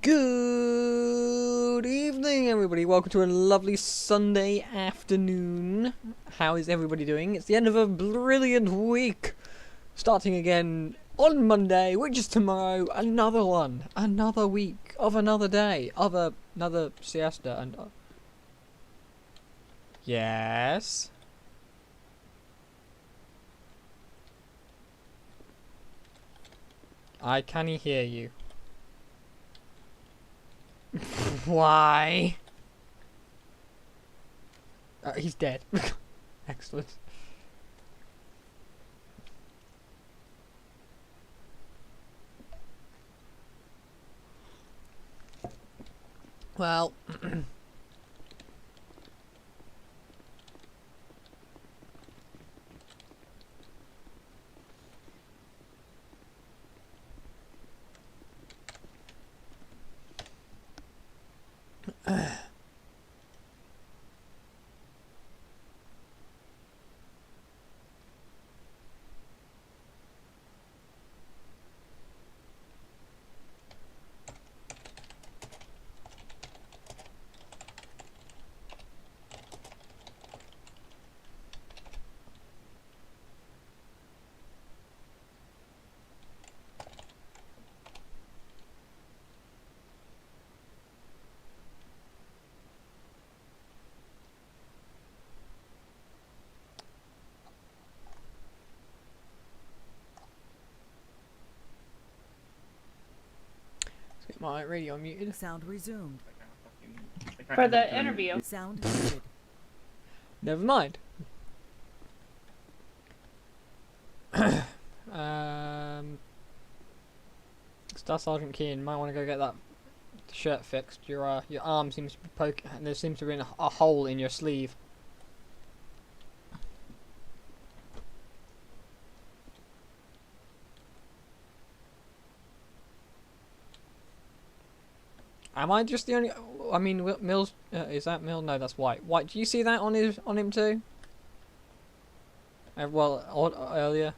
Good evening, everybody. Welcome to a lovely Sunday afternoon. How is everybody doing? It's the end of a brilliant week. Starting again on Monday, which is tomorrow. Another one. Another week of another day. Of another siesta. And yes. I can hear you. Why? He's dead. Excellent. Well, let's get my radio muted. Sound resumed. For the interview. Sound muted. Never mind. Staff Sergeant Keen, might want to go get that shirt fixed. Your arm seems to be poking. There seems to be a hole in your sleeve. Am I just the only? I mean, Mills. Is that Mill? No, that's White. White. Do you see that on him too? Earlier.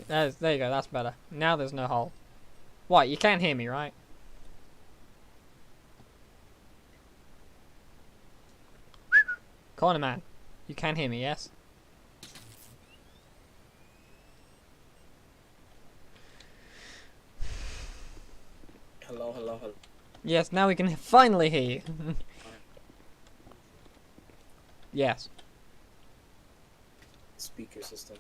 There you go. That's better. Now there's no hole. White, you can hear me, right? Corner man, you can hear me, yes? Hello, hello, hello. Yes, now we can finally hear you. Yes. Speaker system.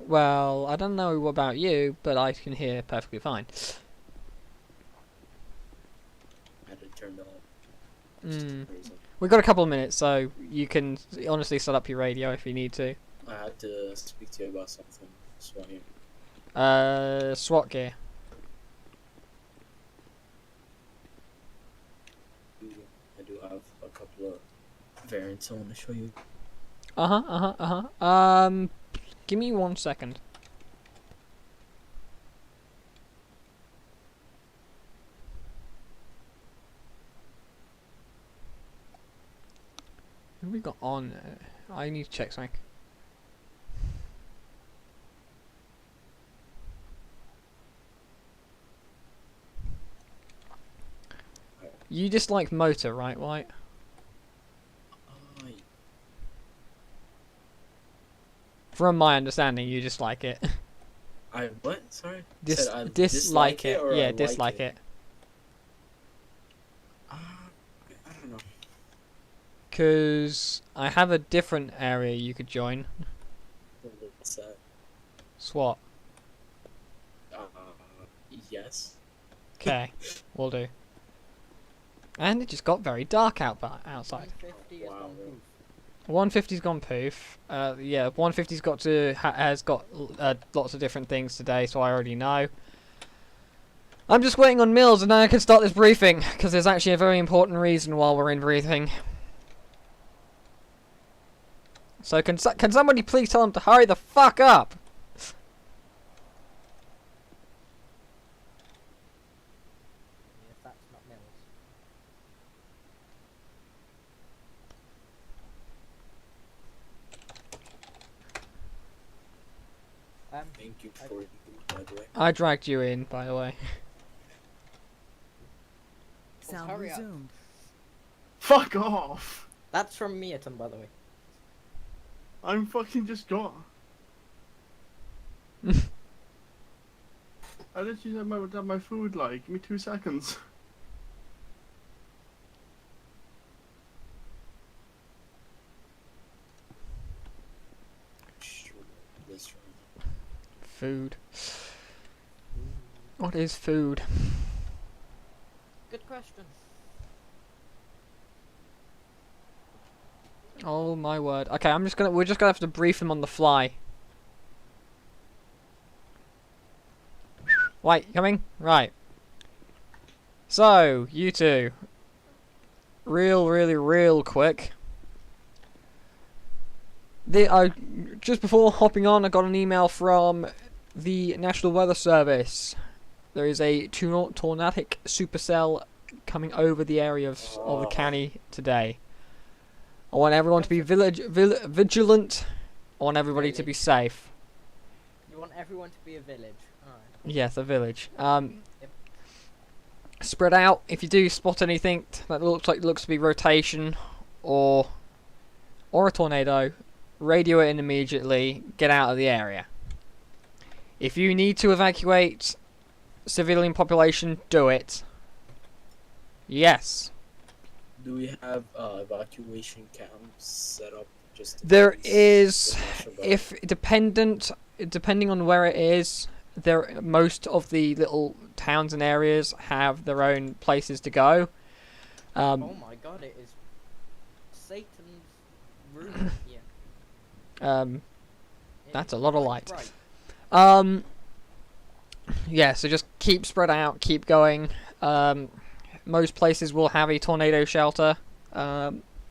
Well, I don't know about you, but I can hear perfectly fine. I had to turn it on. Mm. We've got a couple of minutes, so you can honestly set up your radio if you need to. I had to speak to you about something. Swahili. SWAT gear. I do have a couple of variants I want to show you. Give me 1 second. Who have we got on? I need to check something. You dislike motor, right, White? From my understanding, you dislike it. I what? Sorry. Dislike it. Or Yeah, I dislike like it. I don't know. Cause I have a different area you could join. What's that? SWAT. Yes. Okay, we'll do. And it just got very dark outside. 150's gone poof. Yeah, 150's got has got lots of different things today, so I already know. I'm just waiting on Mills, and then I can start this briefing because there's actually a very important reason while we're in briefing. So can somebody please tell him to hurry the fuck up? Thank you for the by the way. I dragged you in, by the way. Sound hurry up. resumed. Fuck off! That's from Miaton, by the way. I'm fucking just gone. I literally had my food, like, give me 2 seconds. Food. What is food? Good question. Oh my word. Okay, we're just gonna have to brief them on the fly. Wait, coming? Right. So, you two. Real quick. Just before hopping on, I got an email from the National Weather Service. There is a tornadic supercell coming over the area of the county today. I want everyone to be vigilant. I want everybody to be safe. You want everyone to be a village. Alright. Yes, a village. Spread out. If you do spot anything that looks to be rotation or a tornado, radio it in immediately. Get out of the area. If you need to evacuate civilian population, do it. Yes. Do we have evacuation camps set up? Just in There case is, the national depending on where it is, most of the little towns and areas have their own places to go. Oh my god, it is Satan's room here. That's a lot of light. Bright. Yeah, so just keep spread out, keep going. Most places will have a tornado shelter,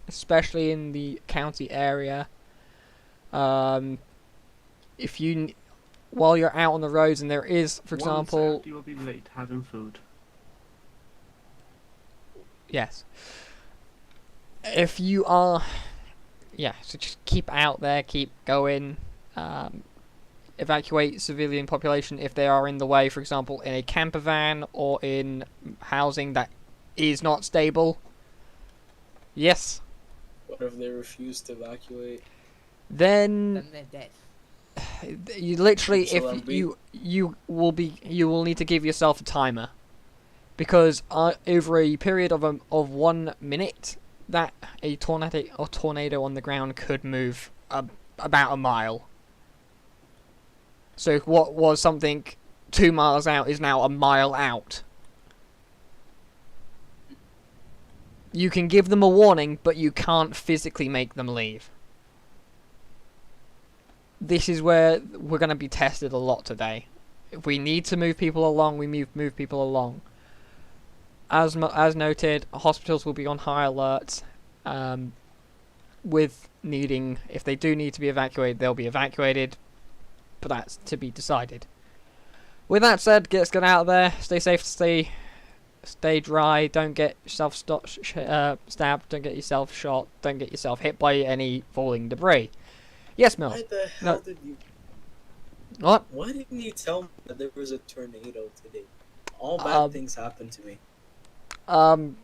especially in the county area. If you, while you're out on the roads, and there is, for example, You will be late having food. yes. If you are, yeah, so just keep out there, keep going. Evacuate civilian population if they are in the way, for example, in a camper van or in housing that is not stable. Yes. What if they refuse to evacuate? Then Then they're dead. you literally, So if you will need to give yourself a timer, because over a period of 1 minute, that a tornado on the ground could move about a mile. So what was something 2 miles out is now a mile out. You can give them a warning, but you can't physically make them leave. This is where we're going to be tested a lot today. If we need to move people along, we move people along. As noted, hospitals will be on high alert. With needing, if they do need to be evacuated, they'll be evacuated. But that's to be decided. With that said, let's get out of there. Stay safe. Stay dry. Don't get yourself stabbed. Don't get yourself shot. Don't get yourself hit by any falling debris. Yes, Mills. Why the hell No. did you? What? Why didn't you tell me that there was a tornado today? All bad things happened to me. I'm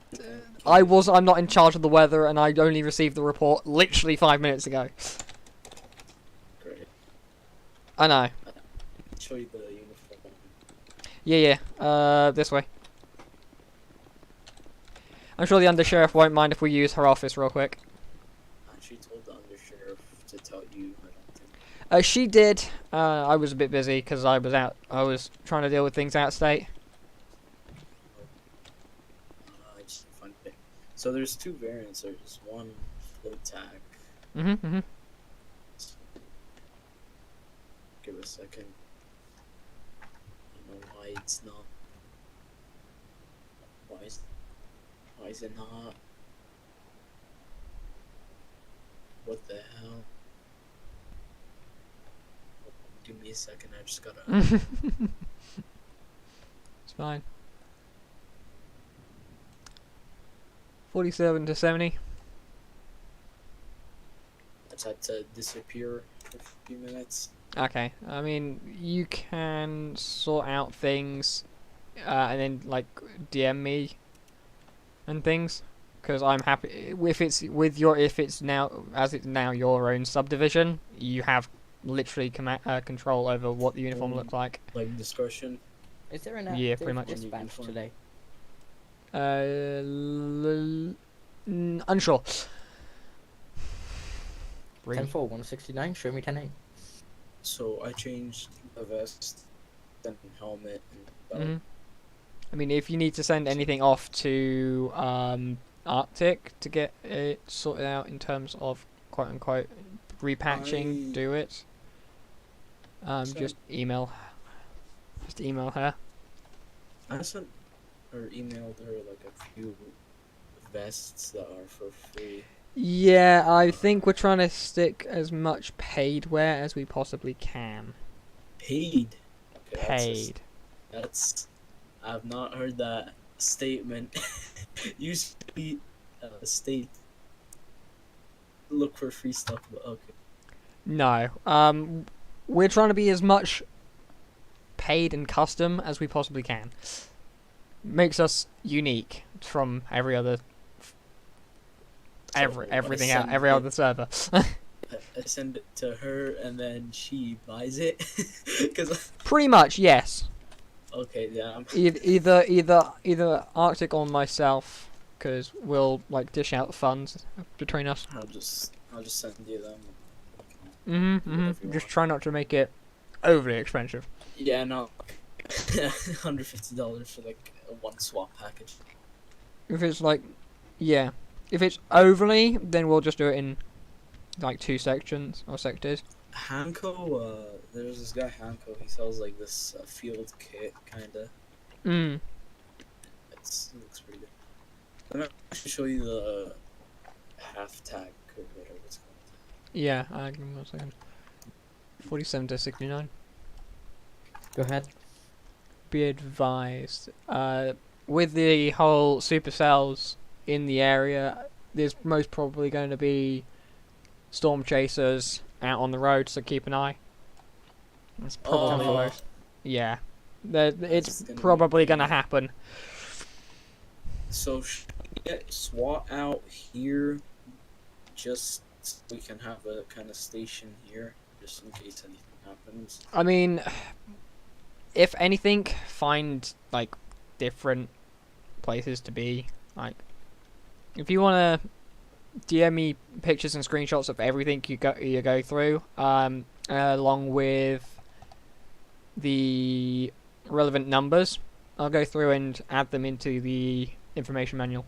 not in charge of the weather, and I only received the report literally 5 minutes ago. Great. I know. I'll show you the uniform. Yeah. This way. I'm sure the undersheriff won't mind if we use her office real quick. She told the undersheriff to tell you. I don't think. She did. I was a bit busy because I was out. I was trying to deal with things out of state. I just find it. So there's 2 variants. There's one float tag. Mm-hmm. Give it a second. I don't know why it's not. Why is it not? What the hell? Give me a second. I just gotta. It's fine. 47 to 70. I just had to disappear for a few minutes. Okay. I mean, you can sort out things, and then like DM me and things, because I'm happy if it's now your own subdivision. You have literally control over what the uniform looks like. Like discretion. Is there an Yeah, active pretty much. dispatch today? Unsure. 10-4, 169, show me 10-8. So I changed the vest, then helmet, and belt. Mhm. I mean, if you need to send anything off to Arctic to get it sorted out in terms of quote unquote repatching, do it. Just email her. I sent or emailed her like a few vests that are for free. Yeah, I think we're trying to stick as much paid wear as we possibly can. Paid. Okay, Paid. That's I've not heard that statement. Used to be a state. Look for free stuff, but okay. No. We're trying to be as much paid and custom as we possibly can. Makes us unique from every other every other server. I send it to her and then she buys it. Cause Pretty much, yes. okay, yeah. Either Arctic or myself, because we'll like dish out the funds between us. I'll just send you them. Just try not to make it overly expensive. Yeah, no. $150 for like a one swap package. If it's like, yeah, if it's overly, then we'll just do it in like 2 sections or sectors. Hanko, there's this guy Hanko. He sells like this field kit, kinda. Mm. It looks pretty good. Let me actually show you the half tag or whatever it's called. Yeah, give me 1 second. 47 to 69. Go ahead. Be advised, with the whole supercells in the area, there's most probably going to be storm chasers out on the road, so keep an eye. That's probably most. Yeah, it's probably going to happen. So should we get SWAT out here, just so we can have a kind of station here, just in case anything happens. I mean, if anything, find like different places to be. Like, if you want to DM me pictures and screenshots of everything you go through, along with the relevant numbers, I'll go through and add them into the information manual.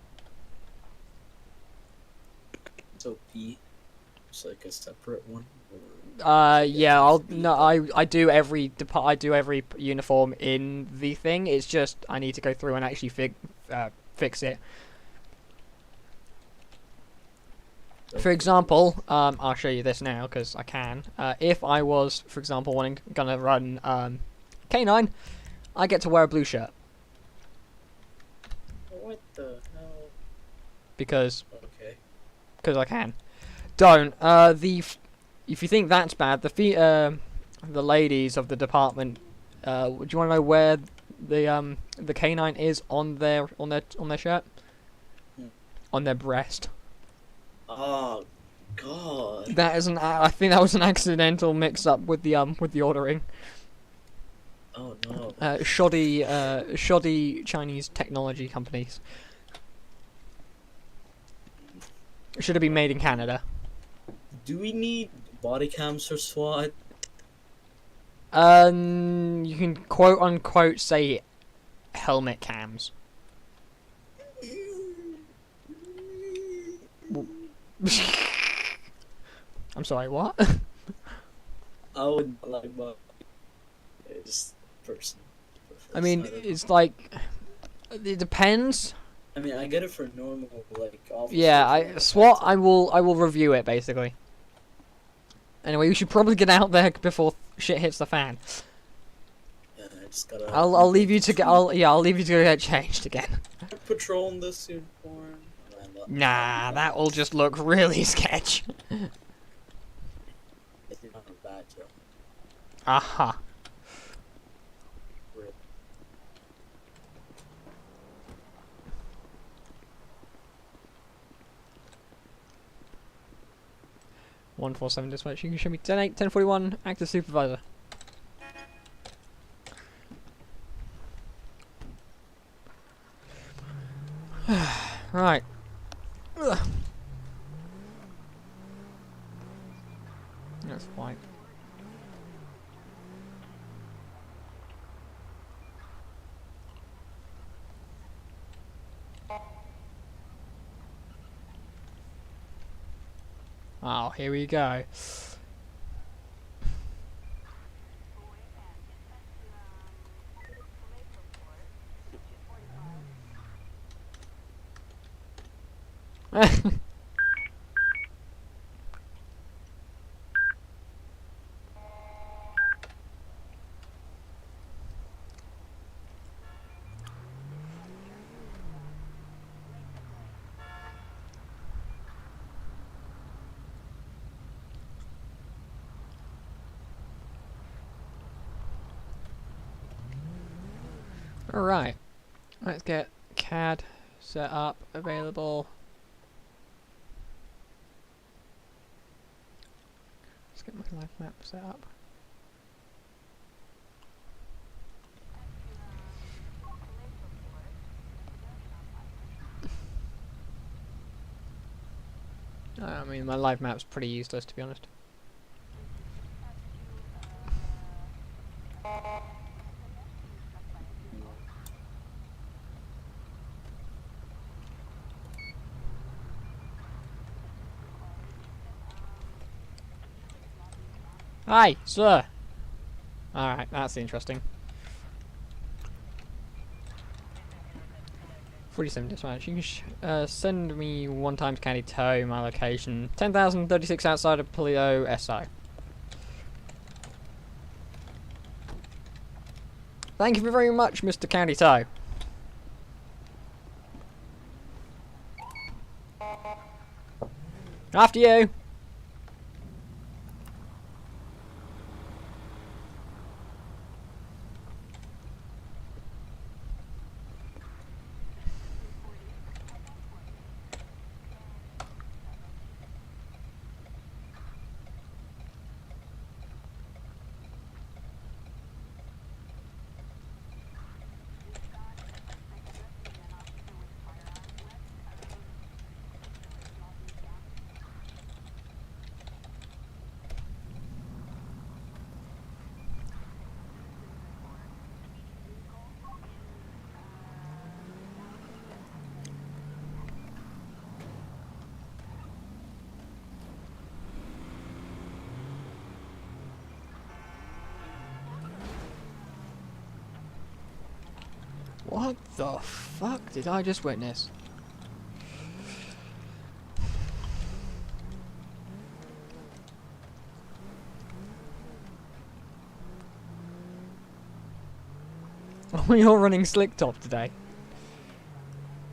So P, it's like a separate one. Yeah, I do every uniform in the thing. It's just I need to go through and actually fix it. For example, I'll show you this now because I can. If I was, for example, gonna run K9, I get to wear a blue shirt What the hell? because Okay. I can. Don't. If you think that's bad, the ladies of the department. Do you want to know where the K9 is on their shirt? On their breast. Oh, God. That is I think that was an accidental mix-up with the ordering. Oh no. Shoddy Chinese technology companies. It should have been made in Canada. Do we need body cams for SWAT? You can quote unquote say helmet cams. I'm sorry, what? I would like, but it's person. I mean, it's like it depends. I mean, I get it for normal, like officers. Yeah, SWAT. I will review it basically. Anyway, we should probably get out there before shit hits the fan. Yeah, I just gotta. I'll leave you to get. I'll leave you to go get changed again. Patrol in this uniform. Nah, that will just look really sketch. It's not a bad job. Aha. Really. 147 dispatch. You can show me 10-8, 1041, active supervisor. Right. Ugh. That's fine. Oh, here we go. Alright, let's get CAD set up, available. Let's get my live map set up. I mean, my live map's pretty useless, to be honest. Hi, sir. Alright, that's interesting. 47 dispatch. You can send me 1 times county tow, my location. 10,036 outside of Paleo, SI. Thank you very much, Mr. County Tow. After you. What the fuck did I just witness? We are running Slick Top today.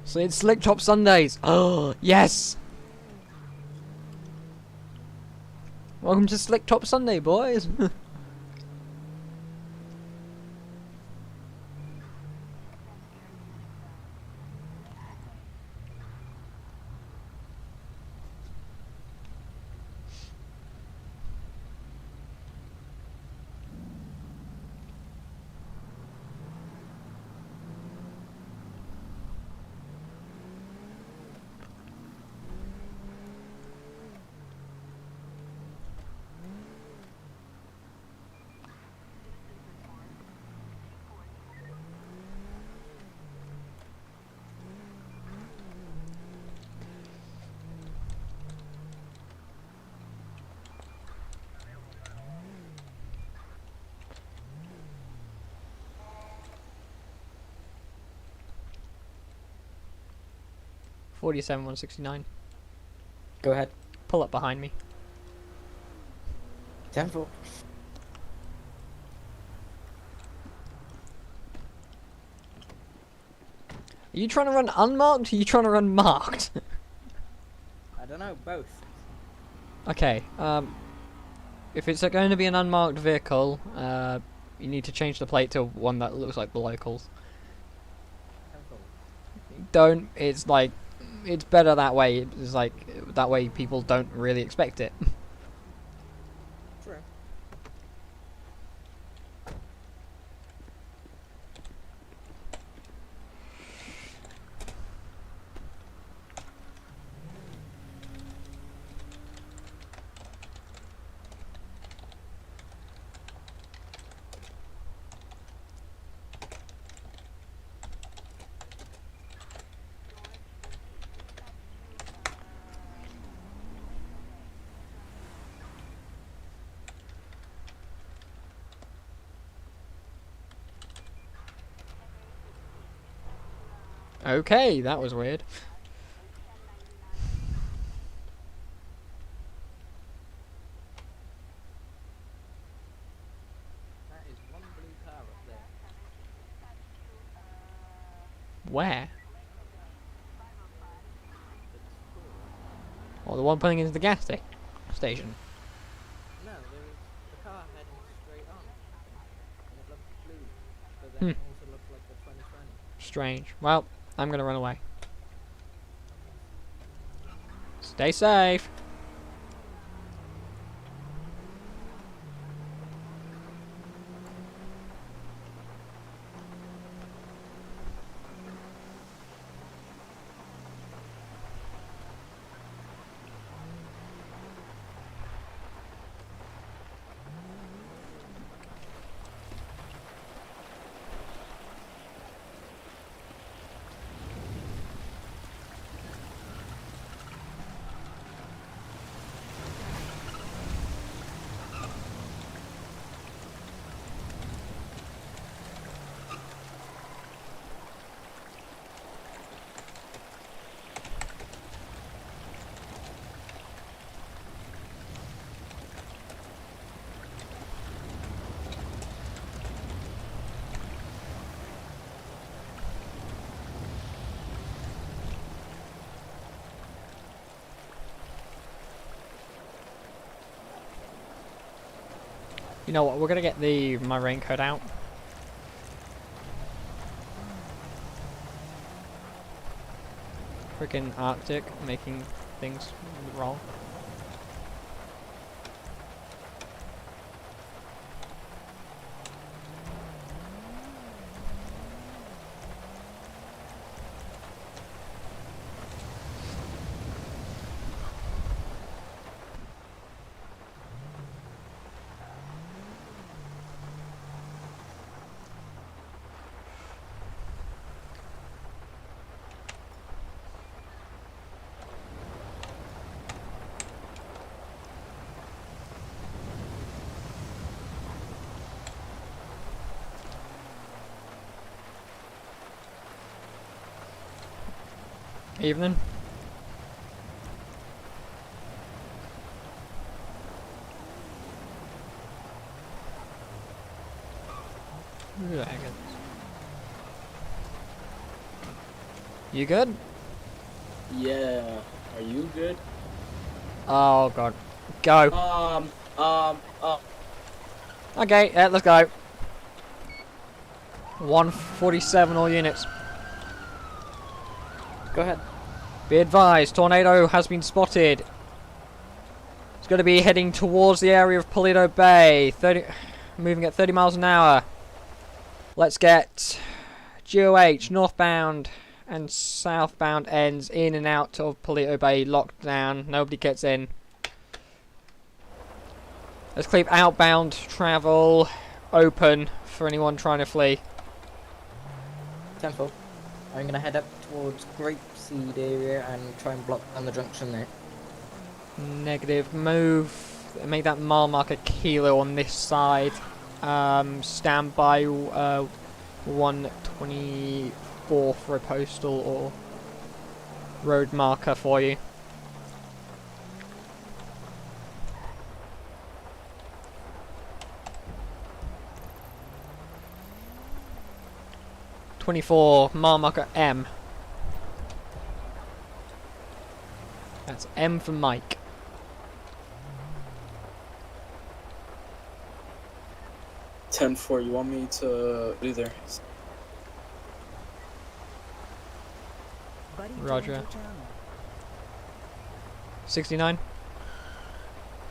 So it's Slick Top Sundays. Oh, yes! Welcome to Slick Top Sunday, boys. $47,169. Go ahead. Pull up behind me. 10-4. Are you trying to run unmarked or are you trying to run marked? I don't know, both. Okay, if it's going to be an unmarked vehicle, you need to change the plate to one that looks like the locals. Don't. It's like, it's better that way. It's like that way people don't really expect it. True. Okay, that was weird. That is one blue car up there. Where? Oh, the one pulling into the gas station. No, there was the car heading straight on. And it looked blue, but Hmm. then it also looked like the 2020. Strange. Well, I'm gonna run away. Stay safe. You know what? We're gonna get my raincoat out. Freaking Arctic making things wrong. Evening. Who the heck is this? You good? Yeah. Are you good? Oh god. Go. Okay, yeah, let's go. 147 all units. Go ahead. Be advised, tornado has been spotted. It's going to be heading towards the area of Paleto Bay. Moving at 30 miles an hour. Let's get GOH northbound and southbound ends in and out of Paleto Bay locked down. Nobody gets in. Let's keep outbound travel open for anyone trying to flee. 10-4. I'm gonna head up towards Grapeseed area and try and block down the junction there. Negative. Move. Make that mile marker kilo on this side. Stand by 124 for a postal or road marker for you. Mile marker M. That's M for Mike. 10-4, you want me to be there? Roger. 69.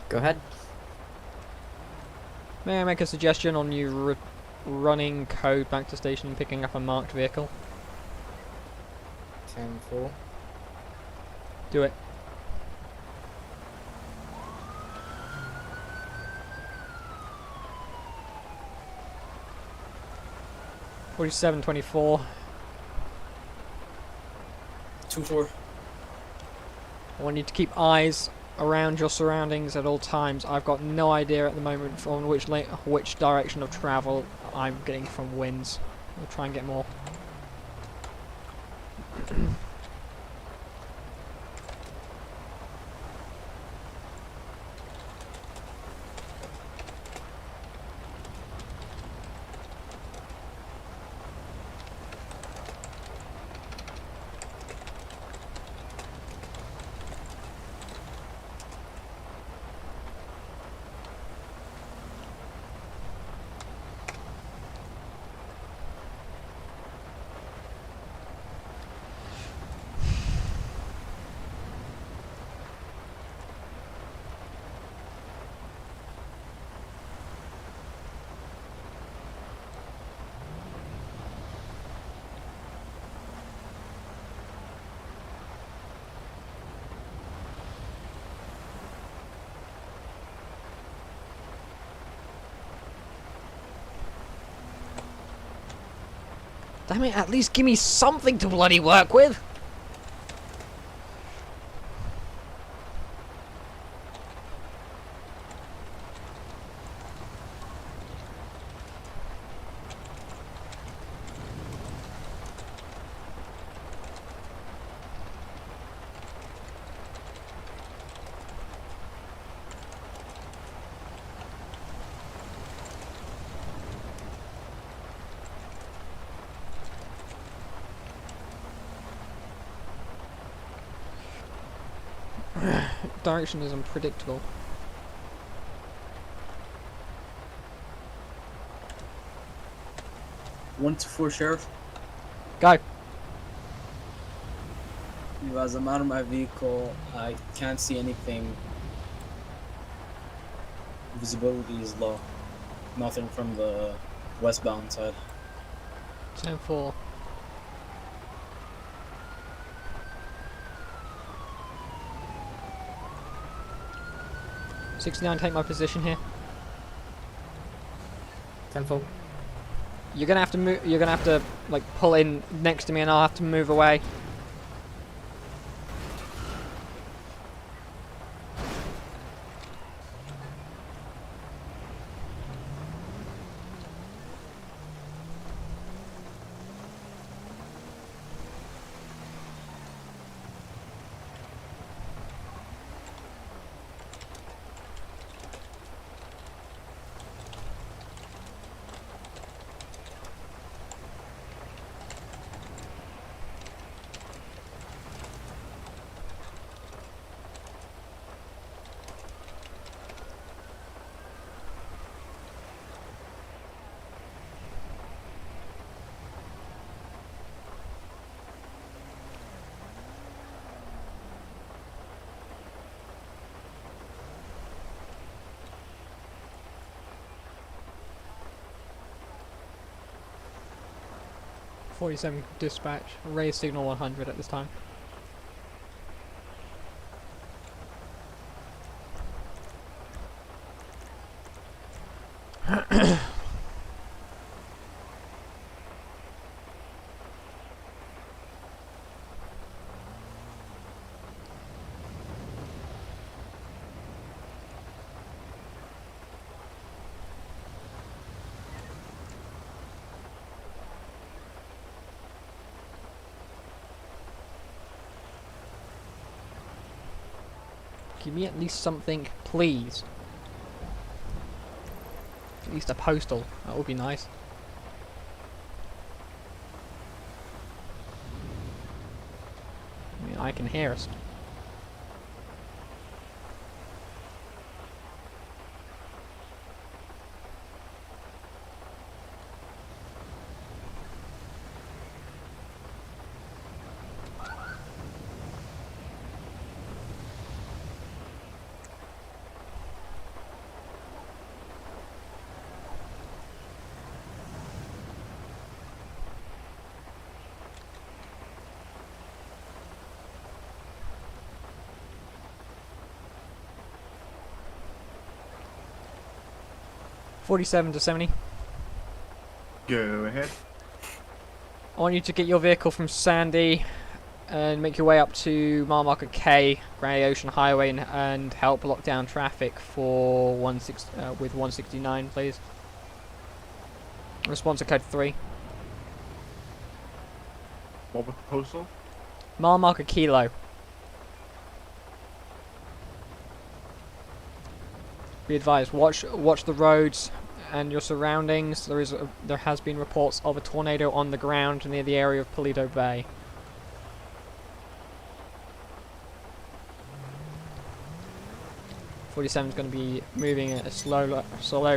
Go ahead. May I make a suggestion on you running code back to station and picking up a marked vehicle? 10-4. Do it. $47.24. 2-4. I want you to keep eyes around your surroundings at all times. I've got no idea at the moment from which direction of travel I'm getting from winds. We'll try and get more. Damn it, at least give me something to bloody work with! Direction is unpredictable. One to 4, Sheriff. Go! As I'm out of my vehicle, I can't see anything. Visibility is low. Nothing from the westbound side. 10-4. $69, take my position here. 10-4. You're gonna have to move. You're gonna have to like pull in next to me, and I'll have to move away. .47 dispatch. Raise signal 100 at this time. Give me at least something, please. At least a postal. That would be nice. I mean, I can hear us. 47 to 70. Go ahead. I want you to get your vehicle from Sandy and make your way up to mile marker K, Grey Ocean Highway, and help lock down traffic for 169, please. Response to code 3. What was the postal? Mile marker Kilo. Be advised, watch the roads and your surroundings. There has been reports of a tornado on the ground near the area of Paleto Bay. .47 is going to be moving at a slow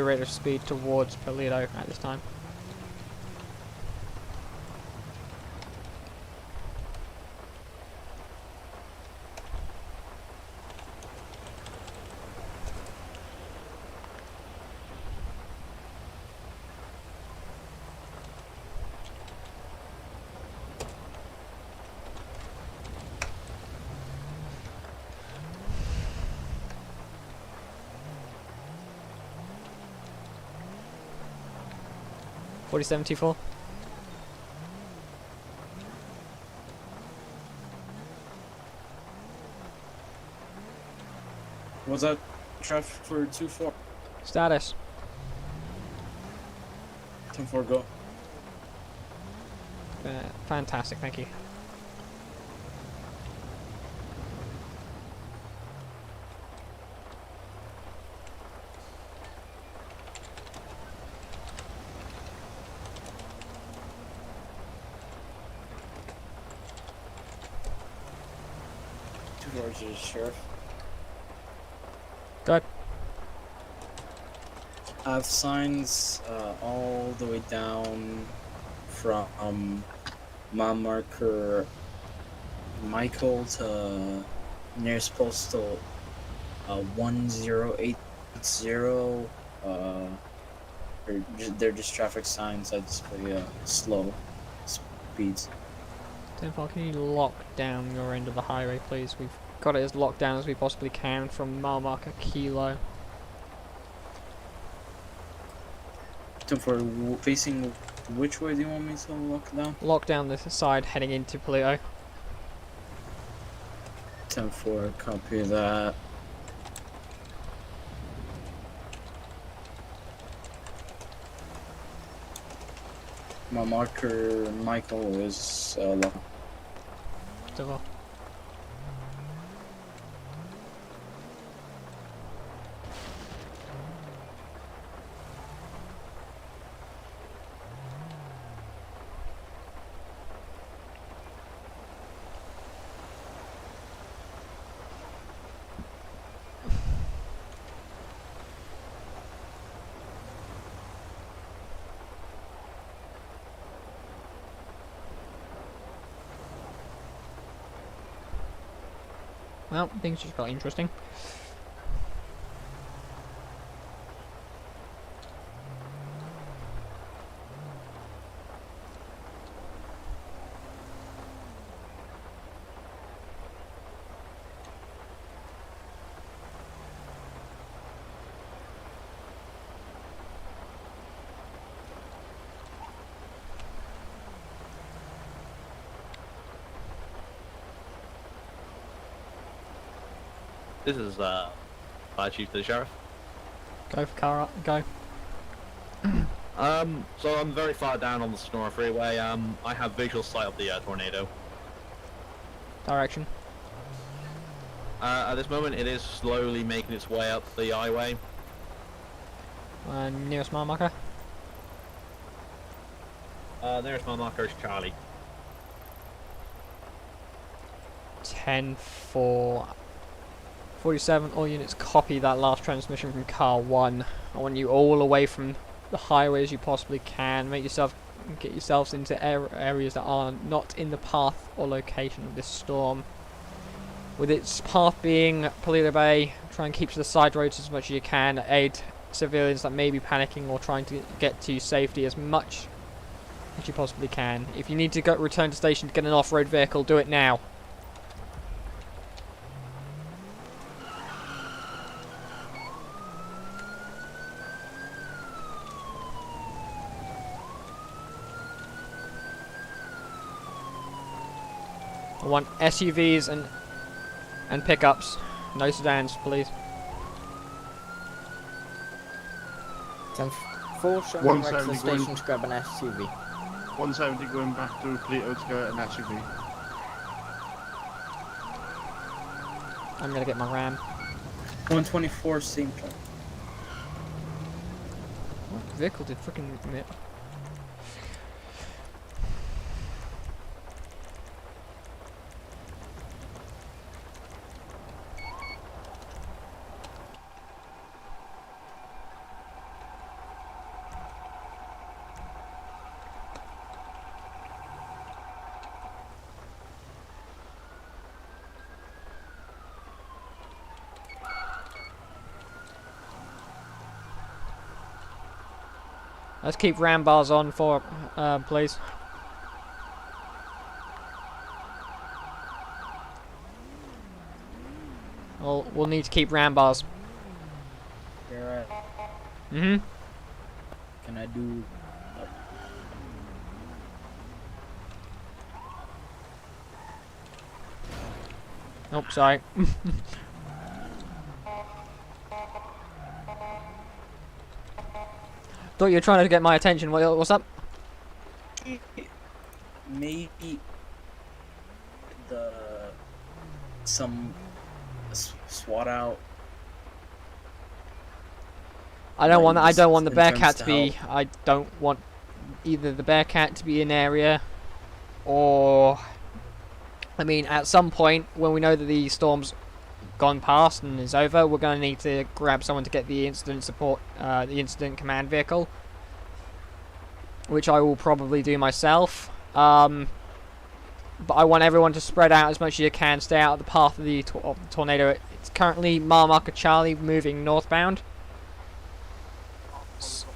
rate of speed towards Paleto at this time. .4074. Was that traffic for 2-4? Status. 10-4, go. Fantastic, thank you. Roger, Sheriff. Go ahead. I have signs all the way down from mile marker Michael to nearest postal 1080. They're just traffic signs that display slow speeds. 10-4, can you lock down your end of the highway, please? We've got it as locked down as we possibly can from mile marker Kilo. 10-4, facing which way do you want me to lock down? Lock down this side heading into Paleto. 10-4, copy that. My marker Michael is locked. So, well, things just got interesting. This is Fire Chief to the Sheriff. Go for car up, go. So I'm very far down on the Sonora Freeway. I have visual sight of the tornado. Direction. At this moment, it is slowly making its way up the highway. Nearest mile marker. Nearest mile marker is Charlie. 10-4. 47, all units copy that last transmission from car 1. I want you all away from the highway as you possibly can. Get yourselves into areas that are not in the path or location of this storm. With its path being Paleto Bay, try and keep to the side roads as much as you can. Aid civilians that may be panicking or trying to get to safety as much as you possibly can. If you need to return to station to get an off-road vehicle, do it now. I want SUVs and pickups. No sedans, please. 10-4, showing One back to the side going- station to grab an SUV. 170 going back to Polito to get an SUV. I'm gonna get my ram. 124, same point. What vehicle did freaking emit? Let's keep ram bars on for, please. We'll need to keep ram bars. You're right. Mm-hmm. Can I do? Oh, sorry. Thought you were trying to get my attention. What's up? Maybe some SWAT out. I don't want. I don't want the in Bearcat terms to to be. help. I don't want either the Bearcat to be in area, or I mean, at some point when we know that the storm's gone past and is over, we're going to need to grab someone to get the incident support, the incident command vehicle, which I will probably do myself. But I want everyone to spread out as much as you can, stay out of the path of the tornado. It's currently mile marker Charlie moving northbound. So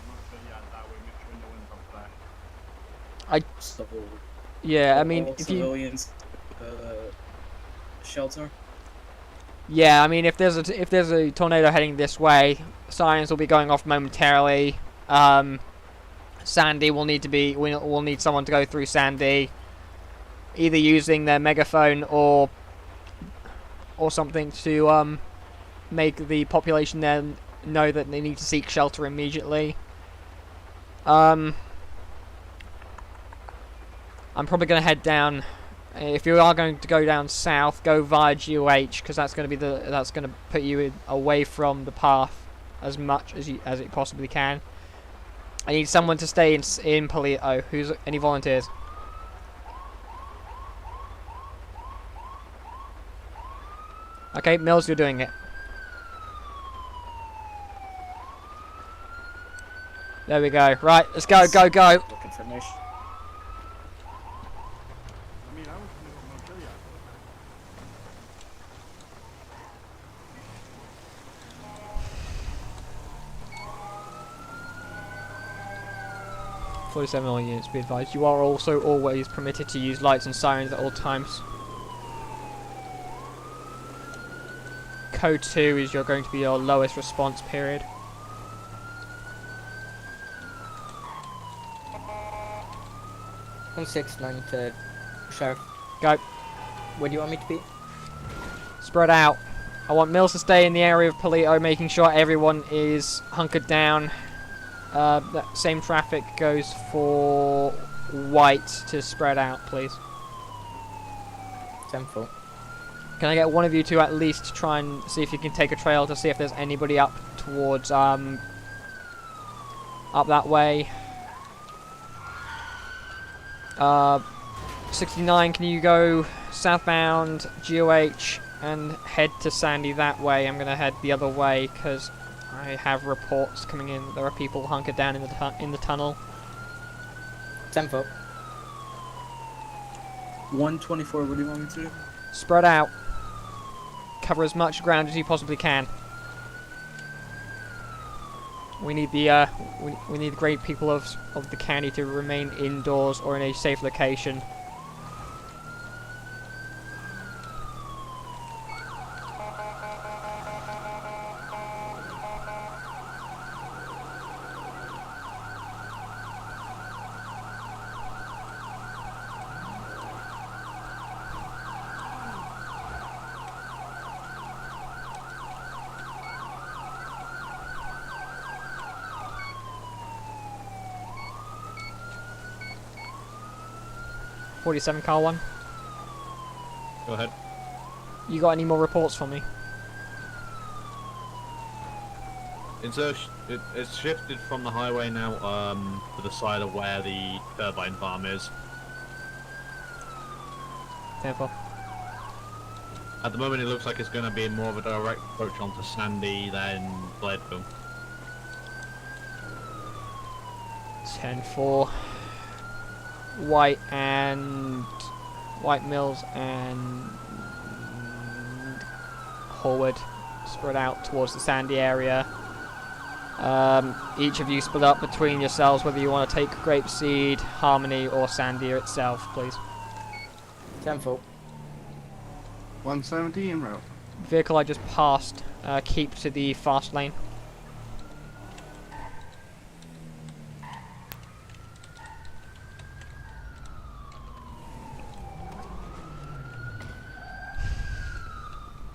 Yeah, I mean, all if you civilians shelter. Yeah, I mean, if there's a tornado heading this way, sirens will be going off momentarily. Sandy will need to be. We'll need someone to go through Sandy, either using their megaphone or something to make the population there know that they need to seek shelter immediately. I'm probably going to head down. If you are going to go down south, go via GOH, because that's going to put you away from the path as much as it possibly can. I need someone to stay in Polito. Who's any volunteers? Okay, Mills, you're doing it. There we go. Right, let's go, go, go. Looking for mission. I mean, I was going to go Montreal. 47 all units, be advised. You are also always permitted to use lights and sirens at all times. Code 2 is going to be your lowest response period. On 6-9 to Sheriff. Go. Where do you want me to be? Spread out. I want Mills to stay in the area of Polito, making sure everyone is hunkered down. That same traffic goes for White to spread out, please. 10-4. Can I get one of you to at least try and see if you can take a trail to see if there's anybody up towards, up that way? 69, can you go southbound GOH and head to Sandy that way? I'm going to head the other way because I have reports coming in that there are people hunkered down in the tunnel. 10-4. 124. What do you want me to do? Spread out. Cover as much ground as you possibly can. We need the we need the great people of the county to remain indoors or in a safe location. 47 car 1. Go ahead. You got any more reports for me? It's shifted from the highway now to the side of where the turbine farm is. 10-4. At the moment, it looks like it's going to be more of a direct approach onto Sandy than Bladeville. 10-4. White Mills and Horwood spread out towards the Sandy area. Each of you split up between yourselves whether you want to take Grapeseed, Harmony, or Sandy itself, please. 10-4. 170 en route. Vehicle I just passed, keep to the fast lane.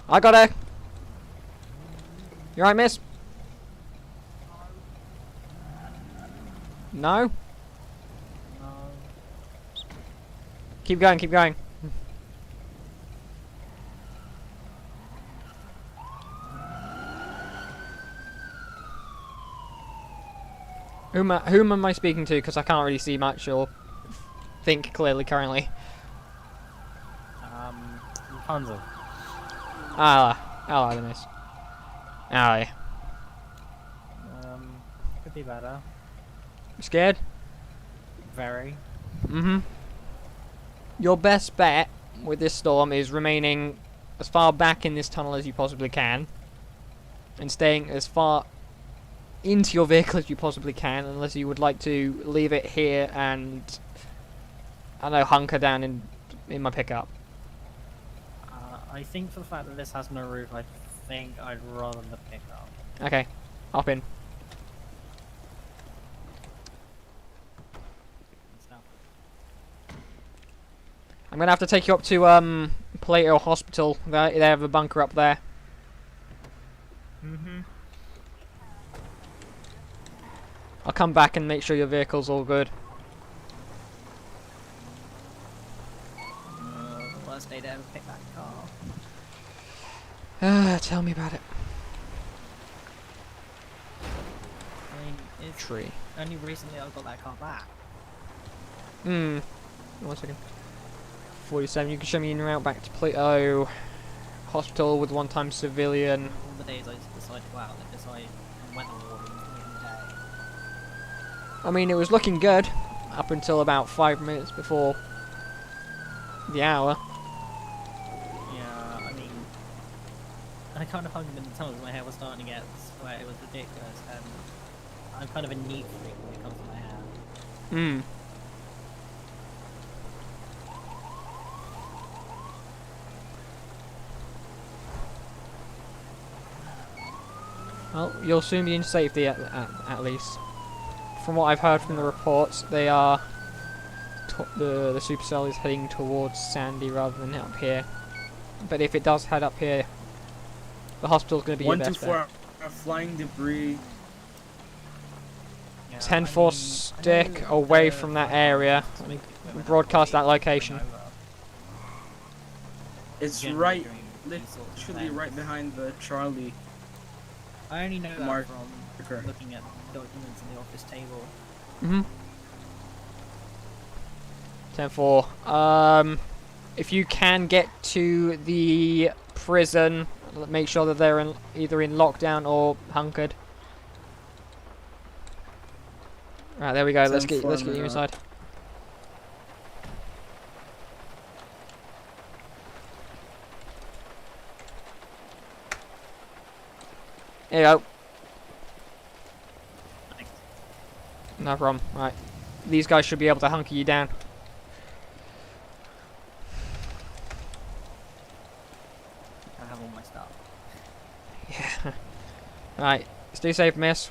I got her. You alright, miss? No? Keep going, keep going. Whom am I speaking to? Because I can't really see much or think clearly currently. Hanzo. Hello, miss. Aye. Could be better. Scared? Very. Mm-hmm. Your best bet with this storm is remaining as far back in this tunnel as you possibly can. And staying as far into your vehicle as you possibly can, unless you would like to leave it here and, I don't know, hunker down in my pickup. I think for the fact that this has no roof, I think I'd rather the pickup. Okay, hop in. I'm gonna have to take you up to Plato Hospital. They have a bunker up there. Mm-hmm. I'll come back and make sure your vehicle's all good. Worst day to ever pick that car. Tell me about it. I mean, it's Tree. only recently I got that car back. 1 second. 47, you can show me in and out back to Plato Hospital with one-time civilian. All the days I decided to go out and decide when the war was in the day. I mean, it was looking good up until about 5 minutes before the hour. Yeah, I mean, I kind of hung in the tunnels. My hair was starting to get where it was ridiculous, and I'm kind of a neat freak when it comes to my hair. Hmm. Well, you'll soon be in safety at least. From what I've heard from the reports, they are the supercell is heading towards Sandy rather than up here. But if it does head up here, the hospital's going to be your best bet. 124 flying debris. Yeah, 10-4 stick away from that area. Broadcast that location. It's Generally right, during these sorts of literally events. right behind the Charlie. I only know that Marker. from looking at documents in the office table. Mhm. 10-4. If you can get to the prison, make sure that they're either in lockdown or hunkered. Right, there we go. Let's get you inside. There you go. Thanks. No problem. Right. These guys should be able to hunker you down. I have all my stuff. Yeah. Right. Stay safe, miss.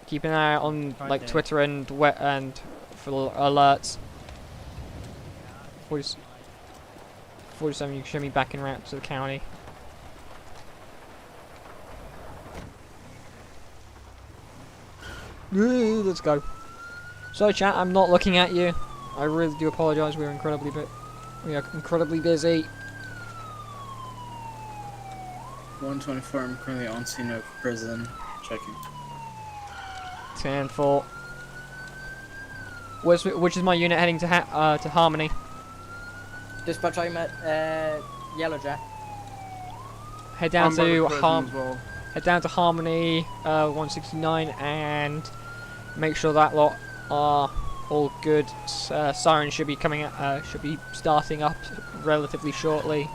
Keep an eye on Right like there. Twitter and for alerts. 47, you can show me back in route to the county. Let's go. So chat, I'm not looking at you. I really do apologise, we were incredibly We are incredibly busy. 124, I'm currently on scene of prison. Checking. 10-4. Which is my unit heading to Harmony? Dispatch, I'm at Yellowjack. Head down I'm by the to prison as well. Head down to Harmony 169 and make sure that lot are all good. Sirens should be coming should be starting up relatively shortly.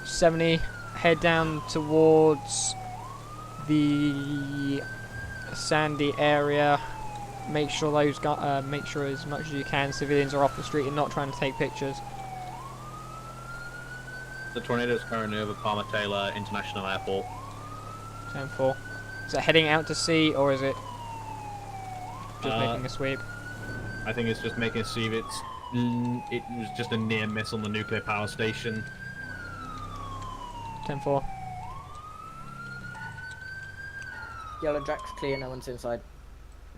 70, head down towards the Sandy area. Make sure make sure as much as you can civilians are off the street and not trying to take pictures. The tornado's currently over Palmer Taylor International Airport. 10-4. Is it heading out to sea or is it just making a sweep? I think it's just making a sweep. It was just a near miss on the nuclear power station. 10-4. Yellowjack's clear, no one's inside.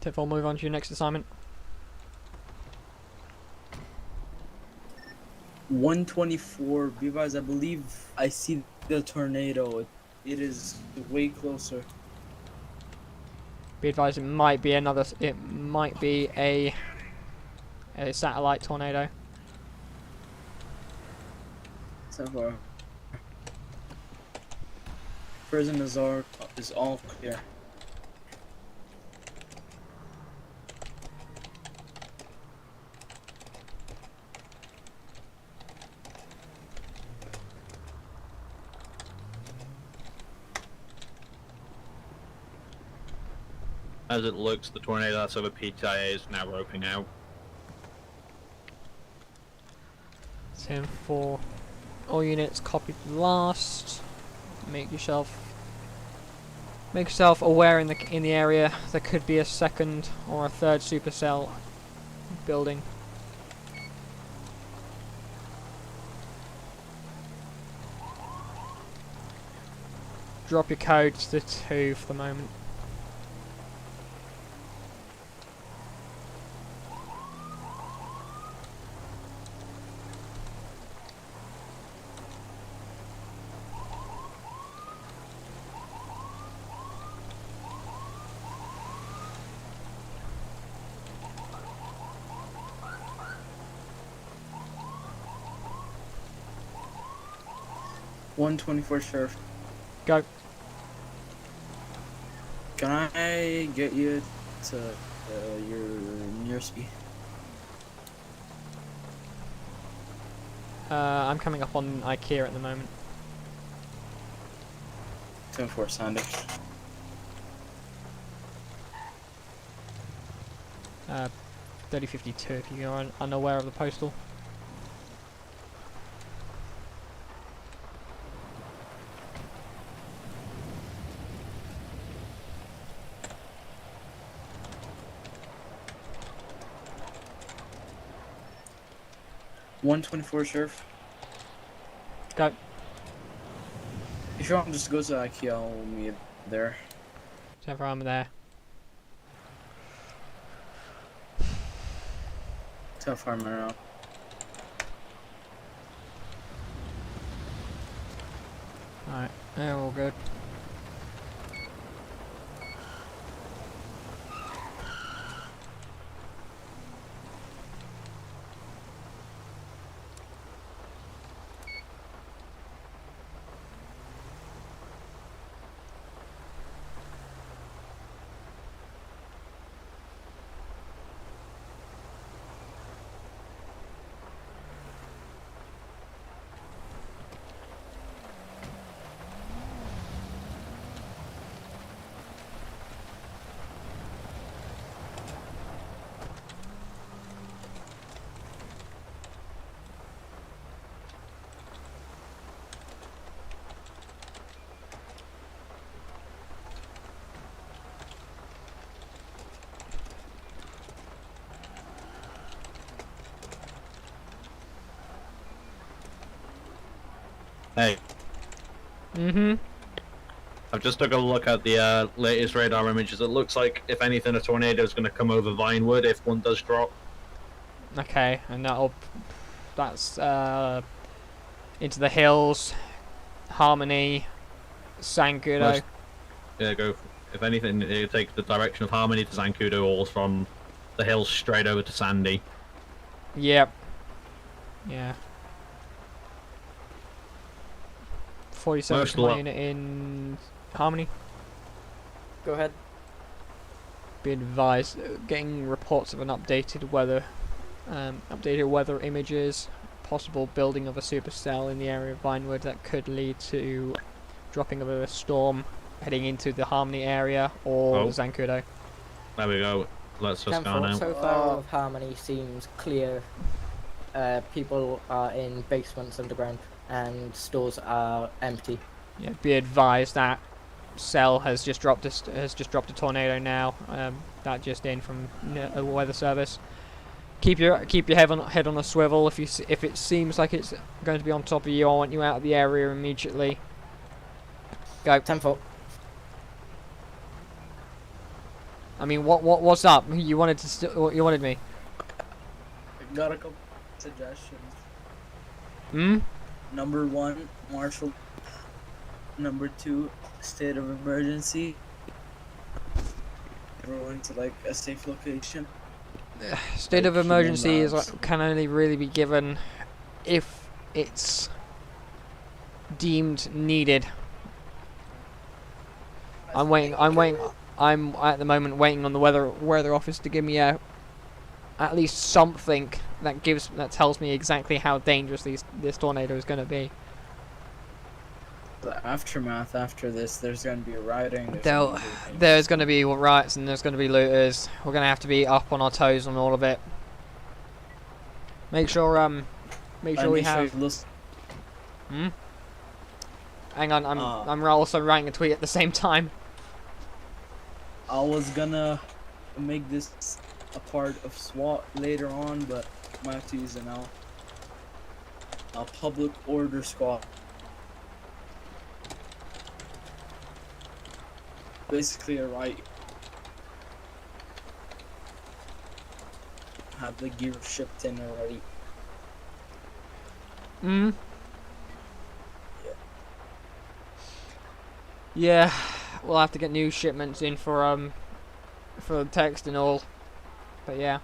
10-4, move on to your next assignment. 124, be advised, I believe I see the tornado. It is way closer. Be advised, it might be a satellite tornado. So far. Prison is all clear. As it looks, the tornado that's over PTIA is now roping out. 10-4. All units copied last. Make yourself aware in the area. There could be a second or a third supercell building. Drop your codes to 2 for the moment. $124 sheriff. Go. Can I get you to your nearest speed? I'm coming up on IKEA at the moment. 10-4 Sandy. 3052 if you're unaware of the postal. $124 sheriff. Go. If you want, just go to IKEA. I'll meet there. Whatever, I'm there. 10-4 Monroe. Alright, they're all good. Hey. I've just took a look at the latest radar images. It looks like, if anything, a tornado is going to come over Vinewood if one does drop. Okay, and that's into the hills, Harmony, Sankudo. Most- Yeah, go. If anything, it takes the direction of Harmony to Zancudo, or from the hills straight over to Sandy. Yep. Yeah. 47 Most command lo- unit in Harmony. Go ahead. Be advised, getting reports of an updated weather images, possible building of a supercell in the area of Vinewood that could lead to dropping of a storm heading into the Harmony area or Oh. Zancudo. There we go. Let's just go 10-4. now. So far of Harmony seems clear. People are in basements underground and stores are empty. Yeah, be advised that cell has just dropped a tornado now. That just in from a weather service. Keep your head on a swivel. If it seems like it's going to be on top of you, I want you out of the area immediately. Go. 10-4. I mean, what's up? You wanted you wanted me? Got a couple suggestions. Hmm. Number 1, martial. Number 2, state of emergency. Everyone to like a safe location. State of Like emergency is labs. can only really be given if it's deemed needed. I'm at the moment waiting on the weather office to give me at least something that tells me exactly how dangerous this tornado is going to be. The aftermath after this, there's gonna be rioting. There's going to be riots and there's going to be looters. We're going to have to be up on our toes on all of it. Make sure we have. Hmm? Hang on, I'm also writing a tweet at the same time. I was gonna make this a part of SWAT later on, but I might have to use it now. A public order squad. Basically a right. Have the gear shipped in already. Hmm? Yeah, we'll have to get new shipments in for the text and all. But yeah.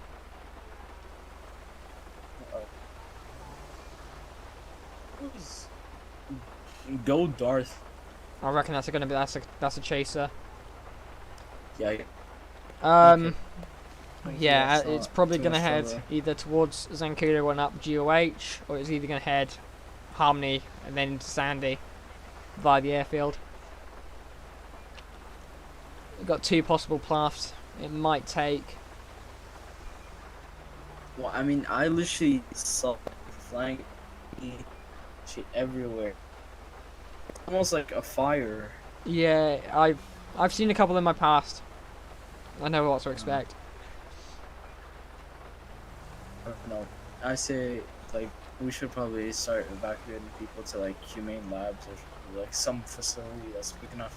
Go Darth. I reckon that's a chaser. Yeah. Yeah, Yeah, it's it's not probably too gonna much head further. either towards Zancudo and up GOH, or it's either gonna head Harmony and then into Sandy via the airfield. We've got 2 possible paths it might take. Well, I mean, I literally saw flying shit everywhere. Almost like a fire. Yeah, I've seen a couple in my past. I know what to expect. No, I say like we should probably start evacuating people to like humane labs or like some facility that's big enough.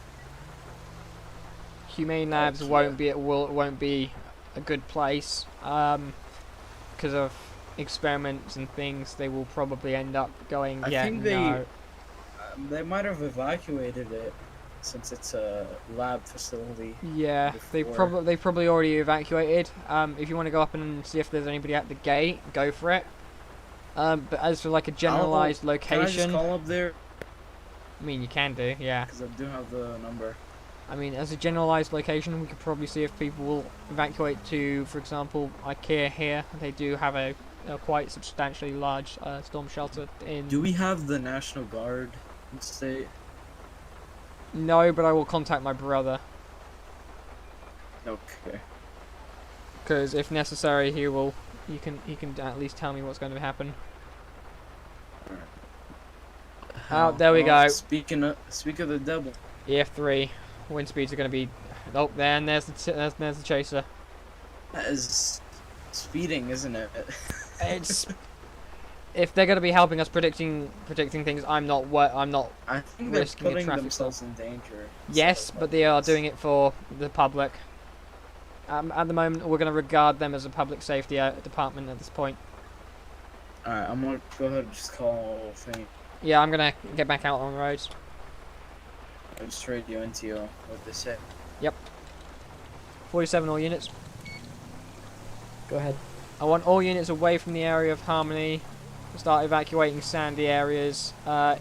Humane labs yeah. won't be a good place because of experiments and things. They will probably end up going. I Yeah, think no. they might have evacuated it since it's a lab facility. Yeah, they before. probably already evacuated. If you want to go up and see if there's anybody at the gate, go for it. But as for like a generalized Can I location, just call up there? I mean you can do, yeah. Because I do have the number. I mean, as a generalized location, we could probably see if people will evacuate to, for example, IKEA here. They do have a quite substantially large storm shelter in. Do we have the National Guard in state? No, but I will contact my brother, Okay. because if necessary, he can at least tell me what's going to happen. Oh, there we go. Speak of the devil. EF3, wind speeds are going to be. Oh, there, and there's the chaser. That is speeding, isn't it? It's if they're going to be helping us predicting things, I'm not I think they're risking a putting traffic themselves in danger. Yes, but they are doing it for the public. At the moment, we're going to regard them as a public safety department at this point. Alright, I'm gonna go ahead and just call thing. Yeah, I'm gonna get back out on the roads. I'll just radio into you what they say. 47 all units. Go ahead. I want all units away from the area of Harmony. Start evacuating sandy areas. We're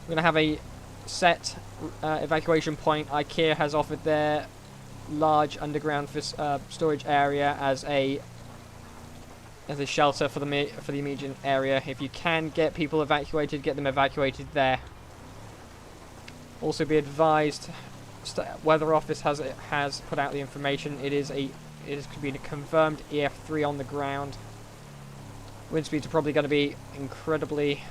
going to have a set evacuation point. IKEA has offered their large underground storage area as a shelter for the immediate area. If you can get people evacuated, get them evacuated there. Also be advised, Weather Office has put out the information. It is been a confirmed EF3 on the ground. Wind speeds are probably going to be incredibly